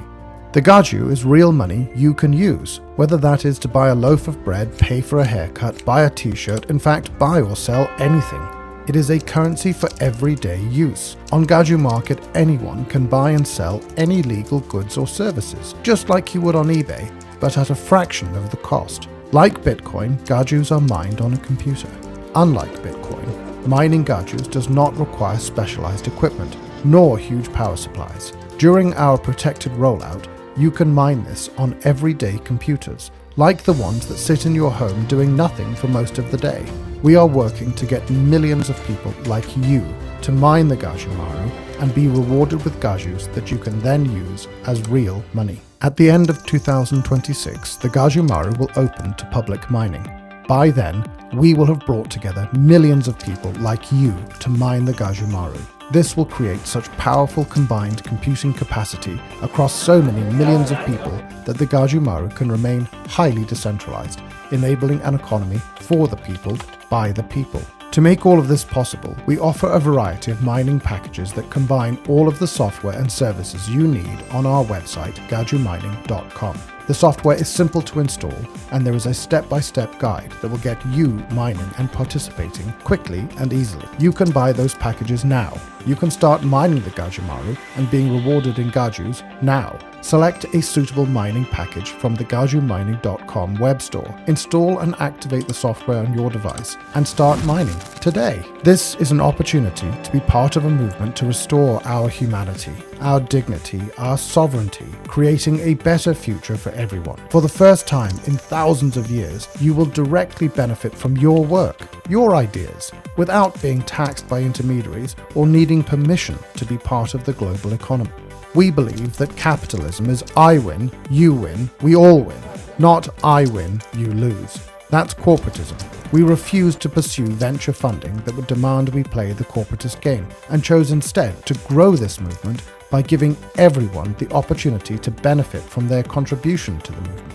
The Gaju is real money you can use, whether that is to buy a loaf of bread, pay for a haircut, buy a t-shirt, in fact buy or sell anything. It is a currency for everyday use. On Gaju Market, anyone can buy and sell any legal goods or services, just like you would on eBay, but at a fraction of the cost. Like Bitcoin, Gajus are mined on a computer. Unlike Bitcoin, mining Gajus does not require specialized equipment, nor huge power supplies. During our protected rollout, you can mine this on everyday computers, like the ones that sit in your home doing nothing for most of the day. We are working to get millions of people like you to mine the Gajumaru and be rewarded with Gajus that you can then use as real money. At the end of 2026, the Gajumaru will open to public mining. By then, we will have brought together millions of people like you to mine the Gajumaru. This will create such powerful combined computing capacity across so many millions of people that the Gajumaru can remain highly decentralized, enabling an economy for the people, by the people. To make all of this possible, we offer a variety of mining packages that combine all of the software and services you need on our website, gajumining.com. The software is simple to install, and there is a step-by-step guide that will get you mining and participating quickly and easily. You can buy those packages now. You can start mining the Gajumaru and being rewarded in Gajus now. Select a suitable mining package from the gajumining.com web store. Install and activate the software on your device and start mining today. This is an opportunity to be part of a movement to restore our humanity, our dignity, our sovereignty, creating a better future for everyone. For the first time in thousands of years, you will directly benefit from your work, your ideas, without being taxed by intermediaries or needing permission to be part of the global economy. We believe that capitalism is I win, you win, we all win, not I win, you lose. That's corporatism. We refuse to pursue venture funding that would demand we play the corporatist game, and chose instead to grow this movement by giving everyone the opportunity to benefit from their contribution to the movement.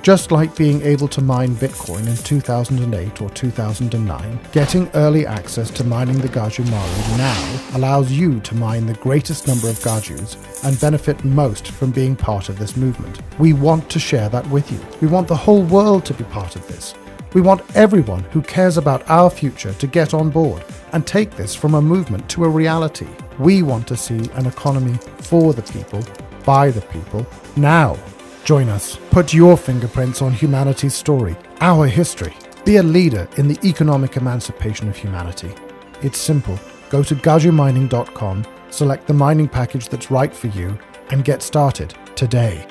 Just like being able to mine Bitcoin in 2008 or 2009, getting early access to mining the Gaju Maru now allows you to mine the greatest number of Gajus and benefit most from being part of this movement. We want to share that with you. We want the whole world to be part of this. We want everyone who cares about our future to get on board and take this from a movement to a reality. We want to see an economy for the people, by the people, now. Join us. Put your fingerprints on humanity's story, our history. Be a leader in the economic emancipation of humanity. It's simple. Go to gajumining.com, select the mining package that's right for you, and get started today.